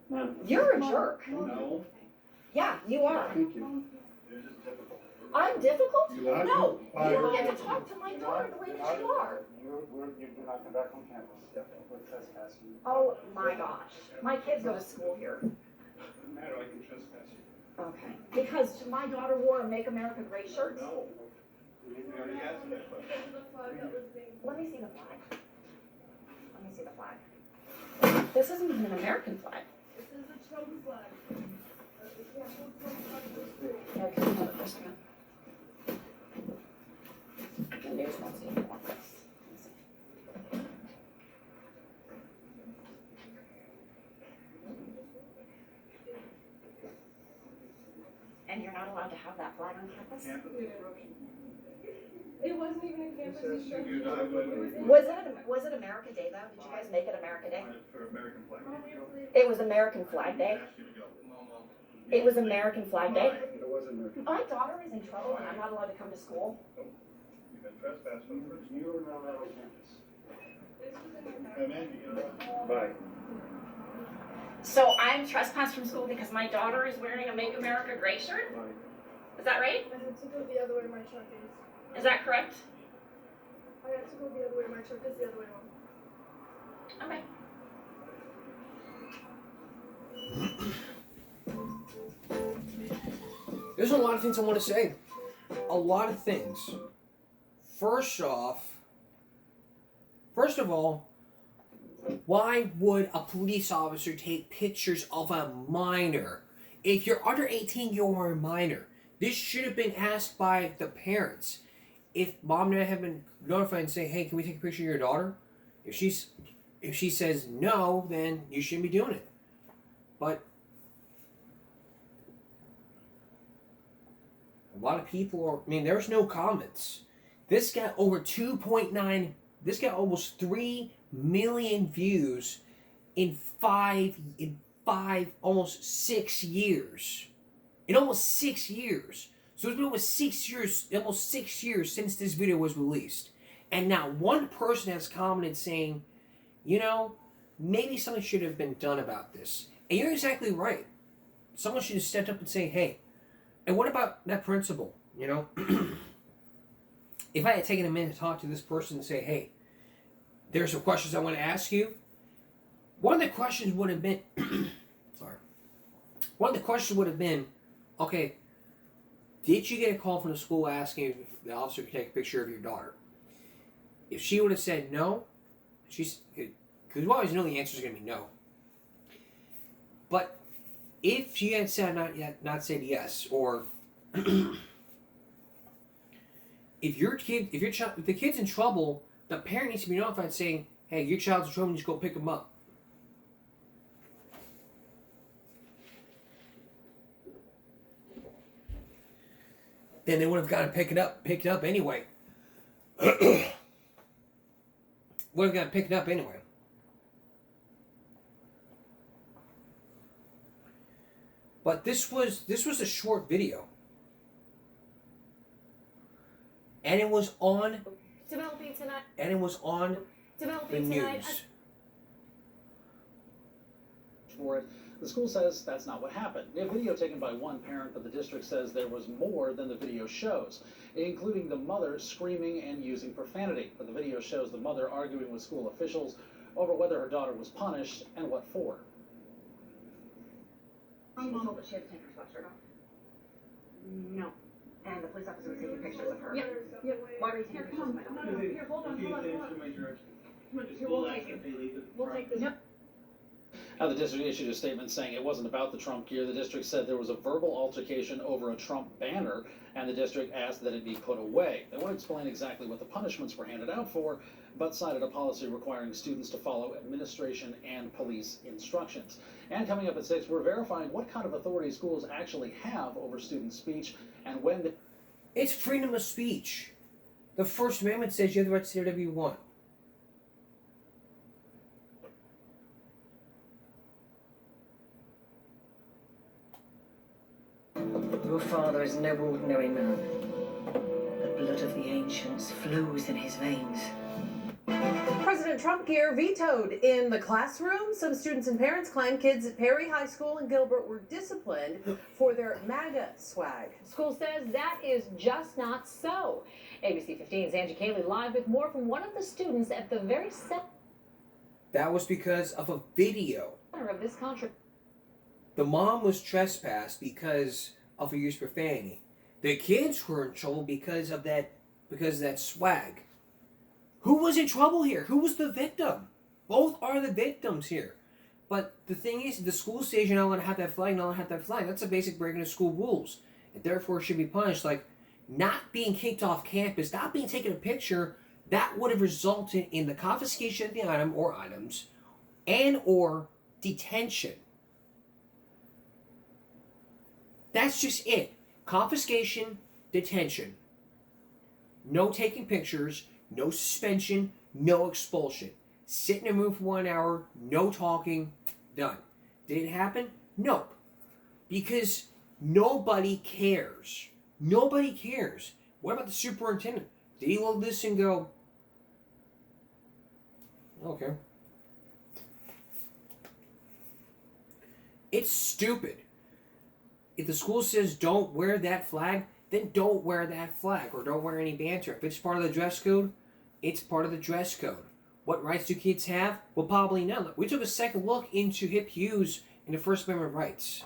Ma'am. You're a jerk. No. Yeah, you are. Thank you. You're just typical. I'm difficult? You are. No, you Fine. don't get to talk to my daughter the way that you are. You're not come back on campus. We're trespassing. Oh my gosh. My kids go to school here. Doesn't matter, I can trespass you. Okay. Because my daughter wore a Make America Great shirt? No. We already asked you that question. Let me see the flag. Let me see the flag. This isn't even an American flag. This is the Trump flag. Yeah, can you hold it for a second? The news wants to even want this. Let me see. And you're not allowed to have that flag on campus? It wasn't even in campus. Was it America Day though? Did you guys make it America Day? For American flag. It was American Flag Day. It was American Flag Day. It wasn't American. My daughter is in trouble and I'm not allowed to come to school. You've been trespassed for the first. You're not allowed on campus. Bye. So I'm trespassed from school because my daughter is wearing a Make America Great shirt? Is that right? I had to go the other way my truck is. Is that correct? I had to go the other way my truck is the other way home. Okay. There's a lot of things I want to say. A lot of things. First of all, why would a police officer take pictures of a minor? If you're under 18, you're a minor. This should have been asked by the parents. If mom and dad have been notified and say, hey, can we take a picture of your daughter? If she says no, then you shouldn't be doing it. But a lot of people are, there's no comments. This got over 2.9, this got almost 3 million views in almost 6 years. In almost 6 years. So it's been almost 6 years since this video was released. And now one person has commented saying, maybe something should have been done about this. And you're exactly right. Someone should have stepped up and say, hey, and what about that principal? You know, if I had taken a minute to talk to this person and say, hey, there's some questions I want to ask you. One of the questions would have been, sorry. One of the questions would have been, okay, did you get a call from the school asking if the officer could take a picture of your daughter? If she would have said no, because you always know the answer is going to be no. But if she had said not said yes, or if the kid's in trouble, the parent needs to be notified saying, hey, your child's in trouble, just go pick him up. Then they would have got to pick it up anyway. Would have got to pick it up anyway. But this was a short video. And it was on Developing tonight. And it was on Developing the tonight. news. For it. The school says that's not what happened. We have video taken by one parent, but the district says there was more than the video shows, including the mother screaming and using profanity. But the video shows the mother arguing with school officials over whether her daughter was punished and what for. You told that she had to take her sweatshirt off? No. And the police officer was taking pictures of her? Yeah. Why were you taking pictures of my daughter? Here, hold on. Come on, we'll take this. Now, the district issued a statement saying it wasn't about the Trump gear. The district said there was a verbal altercation over a Trump banner, and the district asked that it be put away. They won't explain exactly what the punishments were handed out for, but cited a policy requiring students to follow administration and police instructions. And coming up at 6, we're verifying what kind of authority schools actually have over student speech and when It's freedom of speech. The First Amendment says you have the right to say whatever you want. Your father is no ordinary man. The blood of the ancients flows in his veins. President Trump gear vetoed in the classroom. Some students and parents claim kids at Perry High School and Gilbert were disciplined for their MAGA swag. School says that is just not so. ABC 15's Angie Cayley live with more from one of the students at the very center That was because of a video. of this controversy. The mom was trespassed because of her use of profanity. The kids were in trouble because of that swag. Who was in trouble here? Who was the victim? Both are the victims here. But the thing is, the school says you're not allowed to have that flag, not allowed to have that flag. That's a basic breaking of school rules. And therefore should be punished. Like, not being kicked off campus, not being taken a picture, that would have resulted in the confiscation of the item or items and or detention. That's just it. Confiscation, detention. No taking pictures, no suspension, no expulsion. Sit in a room for 1 hour, no talking, done. Did it happen? Nope. Because nobody cares. Nobody cares. What about the superintendent? Did he look this and go, okay. It's stupid. If the school says don't wear that flag, then don't wear that flag or don't wear any banter. If it's part of the dress code, it's part of the dress code. What rights do kids have? Well, probably none. We took a second look into hip use and the First Amendment rights.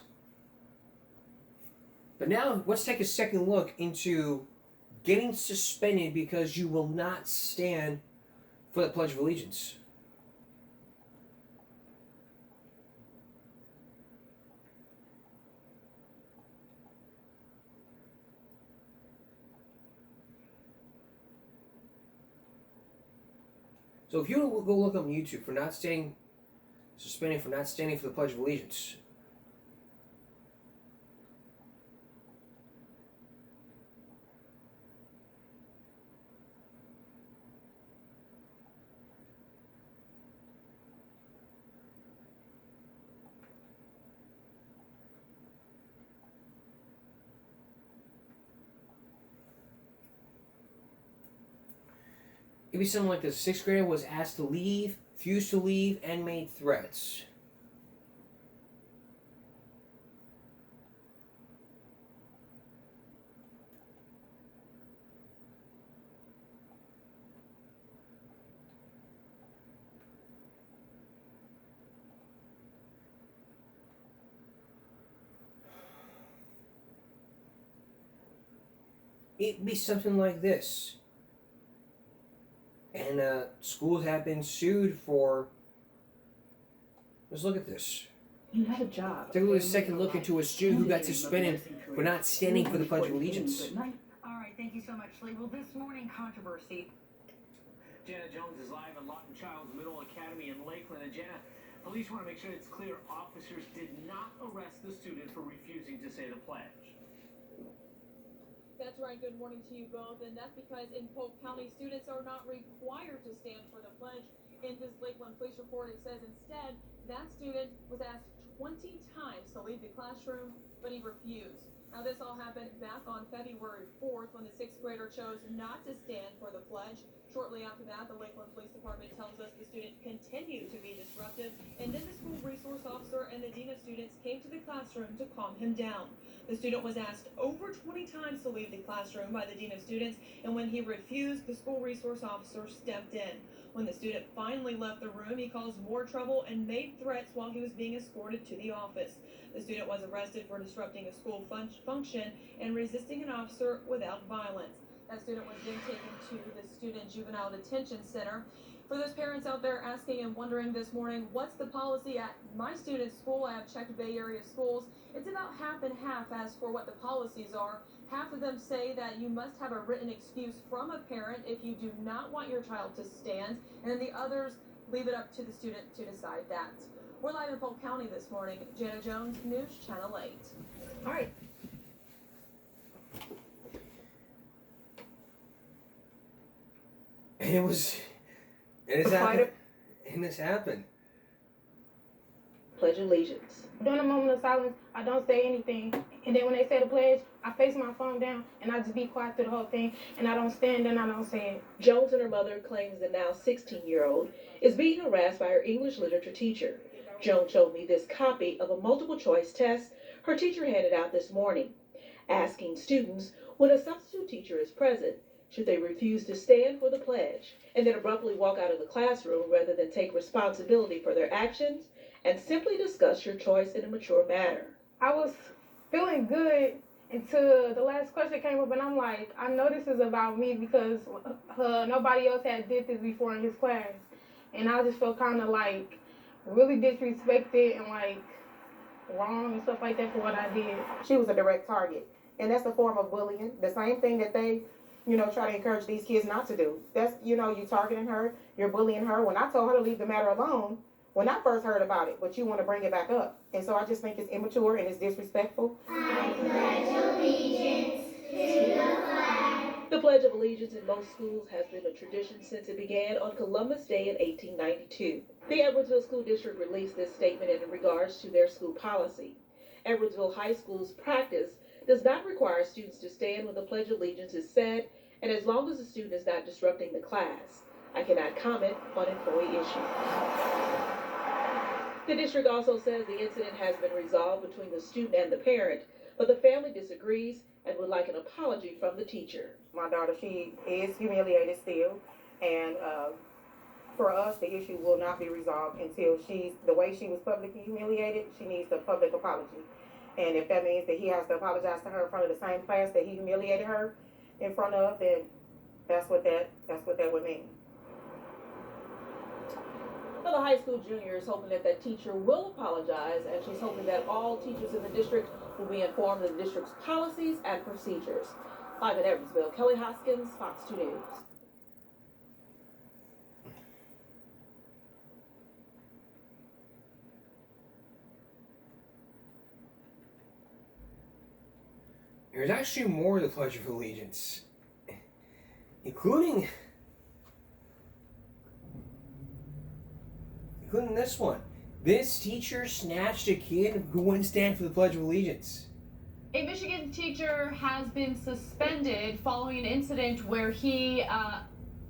But now let's take a second look into getting suspended because you will not stand for the Pledge of Allegiance. So if you go look on YouTube for not staying suspended for not standing for the Pledge of Allegiance, it'd be something like this. A 6th grader was asked to leave, refused to leave, and made threats. it'd be something like this. And schools have been sued for. Let's look at this. You have a job. Take a second look into a student who got suspended for not standing for the Pledge of Allegiance. All right, thank you so much, Lee. Well, this morning controversy. Jana Jones is live at Lawton Childs Middle Academy in Lakeland. And Jana, police want to make sure it's clear officers did not arrest the student for refusing to say the pledge. That's right. Good morning to you both. And that's because in Polk County, students are not required to stand for the pledge. In this Lakeland police report, it says instead that student was asked 20 times to leave the classroom, but he refused. Now, this all happened back on February 4th when the sixth grader chose not to stand for the pledge. Shortly after that, the Lakeland Police Department tells us the student continued to be disruptive, and then the school resource officer and the dean of students came to the classroom to calm him down. The student was asked over 20 times to leave the classroom by the dean of students, and when he refused, the school resource officer stepped in. When the student finally left the room, he caused more trouble and made threats while he was being escorted to the office. The student was arrested for disrupting a school function and resisting an officer without violence. That student was then taken to the Student Juvenile Detention Center. For those parents out there asking and wondering this morning, what's the policy at my student's school? I have checked Bay Area schools. It's about half and half as for what the policies are. Half of them say that you must have a written excuse from a parent if you do not want your child to stand, and then the others leave it up to the student to decide that. We're live in Polk County this morning. Jana Jones, News Channel 8. All right. And this happened. Pledge allegiance. During a moment of silence, I don't say anything. And then when they say the pledge, I face my phone down and I just be quiet through the whole thing. And I don't stand and I don't say it. Jones and her mother claims the now 16-year-old is being harassed by her English literature teacher. Jones showed me this copy of a multiple choice test her teacher handed out this morning, asking students when a substitute teacher is present, should they refuse to stand for the pledge and then abruptly walk out of the classroom rather than take responsibility for their actions and simply discuss your choice in a mature manner. I was feeling good until the last question came up, and I'm like, I know this is about me because nobody else had did this before in his class. And I just felt kind of like really disrespected and like wrong and stuff like that for what I did. She was a direct target, and that's a form of bullying. The same thing that they, try to encourage these kids not to do. That's, you targeting her, you're bullying her. When I told her to leave the matter alone, when I first heard about it, but you want to bring it back up. And so I just think it's immature and it's disrespectful. I pledge allegiance to the flag. The Pledge of Allegiance in most schools has been a tradition since it began on Columbus Day in 1892. The Edwardsville School District released this statement in regards to their school policy. Edwardsville High School's practice does not require students to stand when the Pledge of Allegiance is said, and as long as the student is not disrupting the class, I cannot comment on employee issues. The district also says the incident has been resolved between the student and the parent, but the family disagrees and would like an apology from the teacher. My daughter, she is humiliated still, and for us, the issue will not be resolved until the way she was publicly humiliated, she needs a public apology. And if that means that he has to apologize to her in front of the same class that he humiliated her in front of, then that's what that would mean. Well, the high school junior is hoping that teacher will apologize, and she's hoping that all teachers in the district will be informed of the district's policies and procedures. Live in Edwardsville, Kelly Hoskins, Fox 2 News. There's actually more to the Pledge of Allegiance, including this one. This teacher snatched a kid who wouldn't stand for the Pledge of Allegiance. A Michigan teacher has been suspended following an incident where he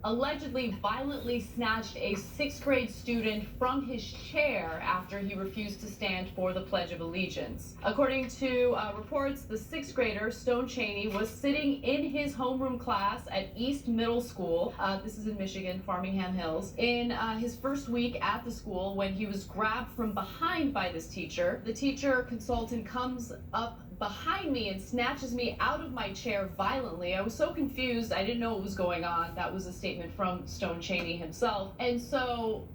allegedly violently snatched a 6th grade student from his chair after he refused to stand for the Pledge of Allegiance. According to reports, the 6th grader, Stone Chaney, was sitting in his homeroom class at East Middle School. This is in Michigan, Farmingham Hills. In his first week at the school when he was grabbed from behind by this teacher. The teacher consultant comes up behind me and snatches me out of my chair violently. I was so confused, I didn't know what was going on. That was a statement from Stone Chaney himself. And so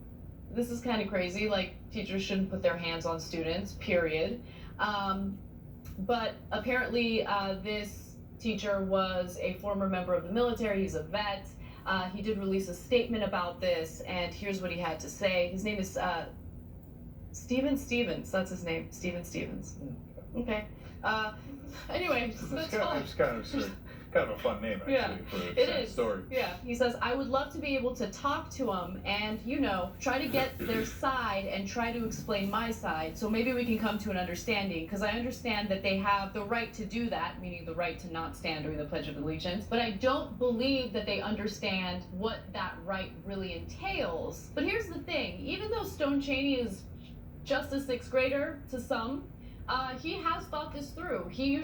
this is kind of crazy, like teachers shouldn't put their hands on students, period. But apparently this teacher was a former member of the military, he's a vet. He did release a statement about this, and here's what he had to say. His name is Steven Stevens, that's his name, Steven Stevens. Okay. Anyway, that's kind of a fun name, actually, yeah, for a it sad is. story. Yeah, he says, I would love to be able to talk to them and, you know, try to get their side and try to explain my side, so maybe we can come to an understanding, because I understand that they have the right to do that, meaning the right to not stand during the Pledge of Allegiance, but I don't believe that they understand what that right really entails. But here's the thing, even though Stone Chaney is just a sixth grader to some, he has thought this through. He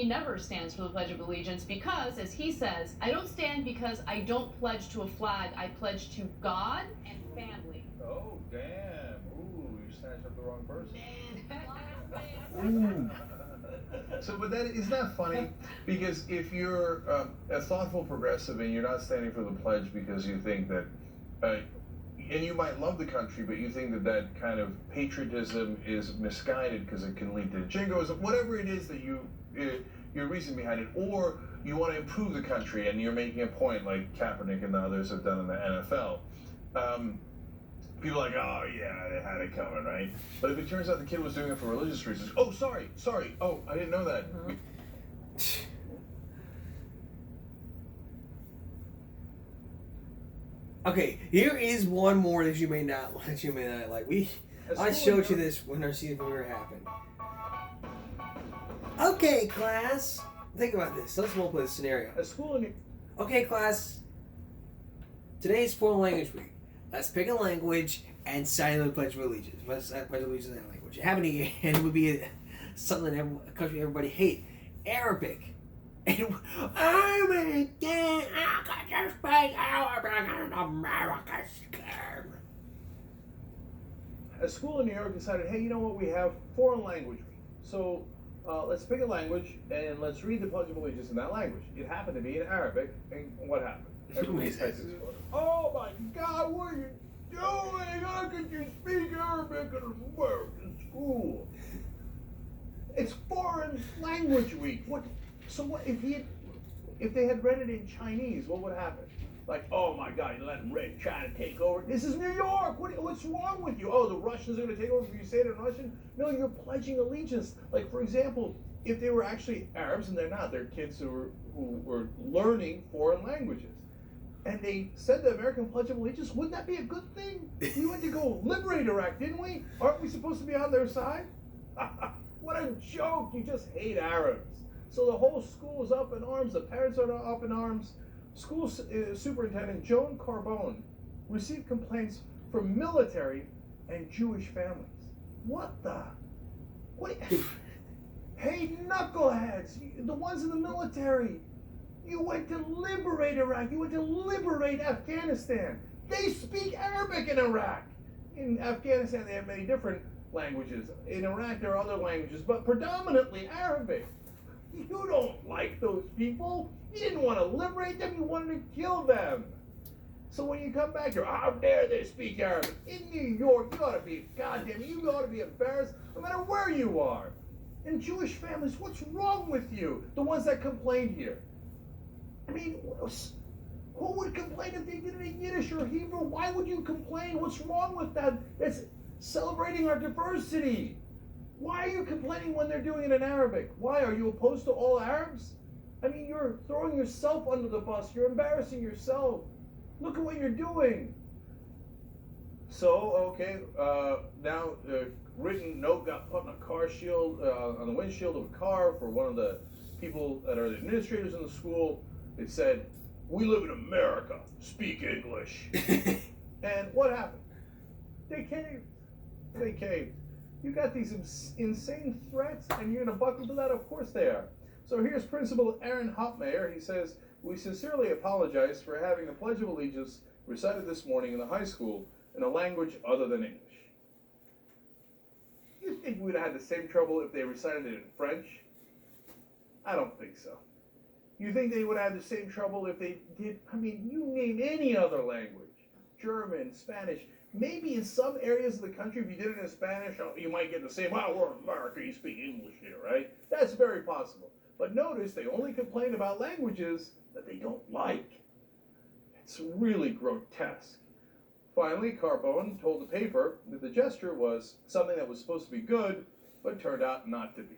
never stands for the Pledge of Allegiance because, as he says, I don't stand because I don't pledge to a flag. I pledge to God and family. Oh, damn. Ooh, you snatched up the wrong person. Ooh. So, but isn't that funny? Because if you're a thoughtful progressive and you're not standing for the pledge because you think that, and you might love the country, but you think that kind of patriotism is misguided because it can lead to jingoism, whatever it is that your reason behind it, or you want to improve the country and you're making a point like Kaepernick and the others have done in the NFL. People are like, oh yeah, they had it coming, right? But if it turns out the kid was doing it for religious reasons, oh, sorry, oh, I didn't know that. Okay, here is one more that you may not like. I showed you this when our season premiere happened. Okay, class. Think about this. Let's role play the scenario. Okay, class. Today's foreign language week. Let's pick a language and sign the Pledge of Allegiance. Let's Pledge of Allegiance in that language. And it would be something that a country everybody hate. Arabic. And oh my God, I got to speak Arabic in America. A school in New York decided, hey, you know what? We have foreign language week. So let's pick a language and let's read the Pledge of Allegiance in that language. It happened to be in Arabic, and what happened? Everybody's heads exploded. Oh my God, what are you doing? How could you speak Arabic in an American school? It's foreign language week. What? So what if they had read it in Chinese? What would happen? Like, oh my God, you're letting Red China take over. This is New York. What's wrong with you? Oh, the Russians are going to take over if you say it in Russian? No, you're pledging allegiance. Like, for example, if they were actually Arabs, and they're not, they're kids who were learning foreign languages, and they said the American Pledge of Allegiance, wouldn't that be a good thing? We went to go liberate Iraq, didn't we? Aren't we supposed to be on their side? What a joke. You just hate Arabs. So the whole school is up in arms. The parents are up in arms. School Superintendent Joan Carbone received complaints from military and Jewish families. What? Hey, knuckleheads, the ones in the military. You went to liberate Iraq. You went to liberate Afghanistan. They speak Arabic in Iraq. In Afghanistan, they have many different languages. In Iraq, there are other languages, but predominantly Arabic. You don't like those people. You didn't want to liberate them. You wanted to kill them. So when you come back here, how dare they speak Arabic? In New York, you ought to be you ought to be embarrassed no matter where you are. And Jewish families, what's wrong with you? The ones that complained here. I mean, who would complain if they did it in Yiddish or Hebrew? Why would you complain? What's wrong with that? It's celebrating our diversity. Why are you complaining when they're doing it in Arabic? Why? Are you opposed to all Arabs? I mean, you're throwing yourself under the bus. You're embarrassing yourself. Look at what you're doing. So, okay, now a written note got put on a car shield, on the windshield of a car for one of the people that are the administrators in the school. It said, "We live in America. Speak English." And what happened? They caved. You got these insane threats, and you're going to buckle to that? Of course they are. So here's Principal Aaron Hopmeyer. He says, "We sincerely apologize for having the Pledge of Allegiance recited this morning in the high school in a language other than English." think we would have had the same trouble if they recited it in French? I don't think so. You think they would have the same trouble if they did, I mean, you name any other language. German, Spanish. Maybe in some areas of the country, if you did it in Spanish, you might get the same, well, we're in America, you speak English here, right? That's very possible. But notice they only complain about languages that they don't like. It's really grotesque. Finally, Carbone told the paper that the gesture was something that was supposed to be good, but turned out not to be.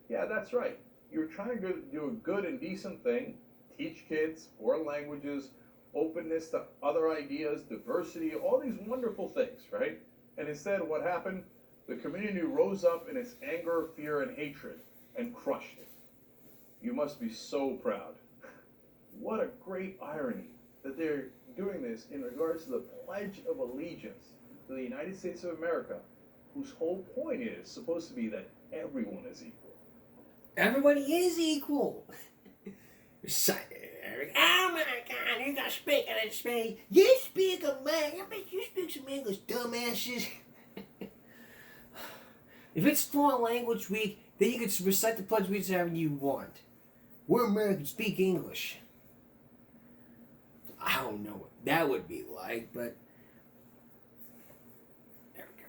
Yeah, that's right. You were trying to do a good and decent thing, teach kids foreign languages, openness to other ideas, diversity, all these wonderful things, right? And instead, what happened? The community rose up in its anger, fear, and hatred and crushed it. You must be so proud. What a great irony that they're doing this in regards to the Pledge of Allegiance to the United States of America, whose whole point is supposed to be that everyone is equal. Everybody is equal. Oh my God, you got speaking in Spain. You speak a man. I bet you speak some English, dumbasses. If it's foreign language week, then you can recite the Pledge of Allegiance however you want. We're Americans, speak English. I don't know what that would be like, but there we go.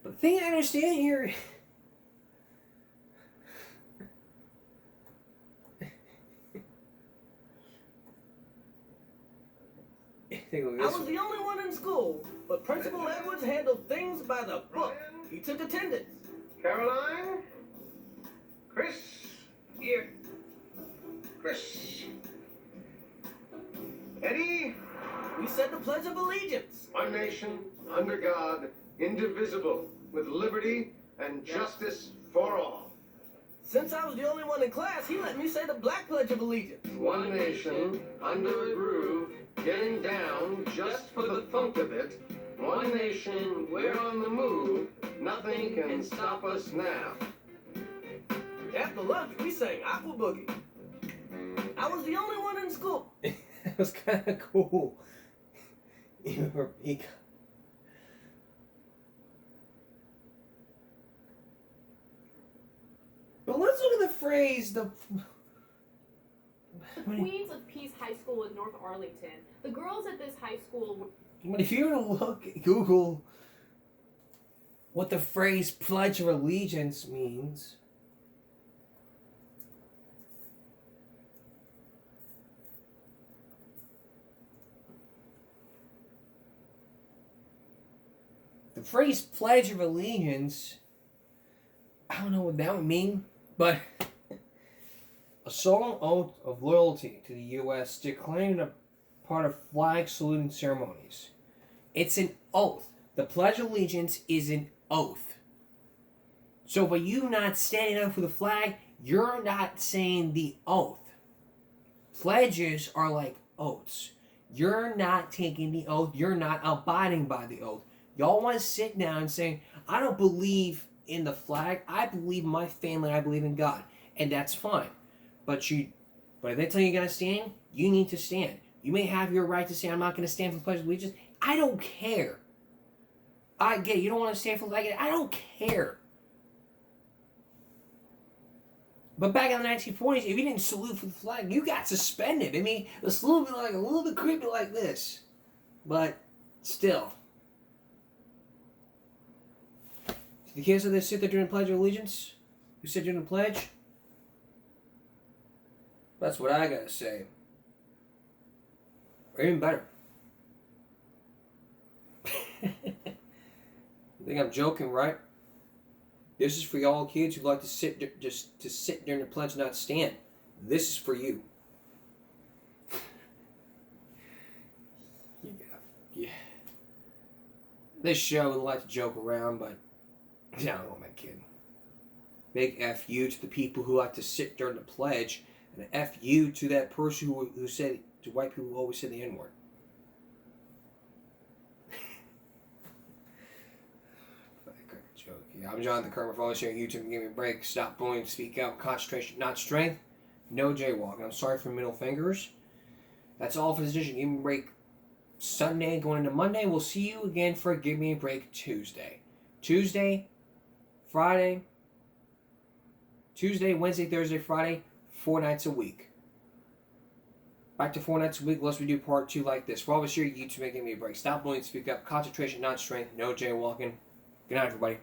But the thing I understand here. I was the only one in school, but Principal Edwards handled things by the book. He took attendance. Caroline? Chris? Here. Chris. Eddie? We said the Pledge of Allegiance. One nation, under God, indivisible, with liberty and justice for all. Since I was the only one in class, he let me say the Black Pledge of Allegiance. One nation, under a groove, getting down just for the funk of it. One nation, we're on the move. Nothing can stop us now. After lunch, we sang Aqua Boogie. I was the only one in school. That was kind of cool. But let's look at the phrase, The Queens of Peace High School in North Arlington. The girls at this high school. But if you were to Google what the phrase Pledge of Allegiance means, the phrase Pledge of Allegiance, I don't know what that would mean, but a solemn oath of loyalty to the U.S. declaring a part of flag saluting ceremonies. It's an oath. The Pledge of Allegiance is an oath. So by you not standing up for the flag, you're not saying the oath. Pledges are like oaths. You're not taking the oath. You're not abiding by the oath. Y'all want to sit down and say, I don't believe in the flag. I believe in my family. I believe in God. And that's fine. But if they tell you you got to stand, you need to stand. You may have your right to say, I'm not going to stand for the Pledge of Allegiance. I don't care. I get it. You don't want to stand for the flag. I don't care. But back in the 1940s, if you didn't salute for the flag, you got suspended. I mean, the salute would be like a little bit creepy like this. But still. The kids that sit there during the Pledge of Allegiance, who sit during the pledge, that's what I gotta say. Or even better. You think I'm joking, right? This is for y'all kids who like to sit just to sit during the pledge, not stand. This is for you. Yeah. This show would like to joke around, but no, I'm not kidding. Big F you to the people who like to sit during the pledge, and F you to that person who said, to white people who always say the N-word. I'm Jonathan Kermer. Follow us here on YouTube. Give me a break. Stop bullying. Speak out. Concentration, not strength. No jaywalking. I'm sorry for middle fingers. That's all for this edition. Give me a break Sunday going into Monday. We'll see you again for Give Me a Break Tuesday. Tuesday, Friday, Tuesday, Wednesday, Thursday, Friday, 4 nights a week. Back to 4 nights a week, unless we do part 2 like this. For all of us here, YouTube, give me a break. Stop bullying, speak up. Concentration, not strength. No jaywalking. Good night, everybody.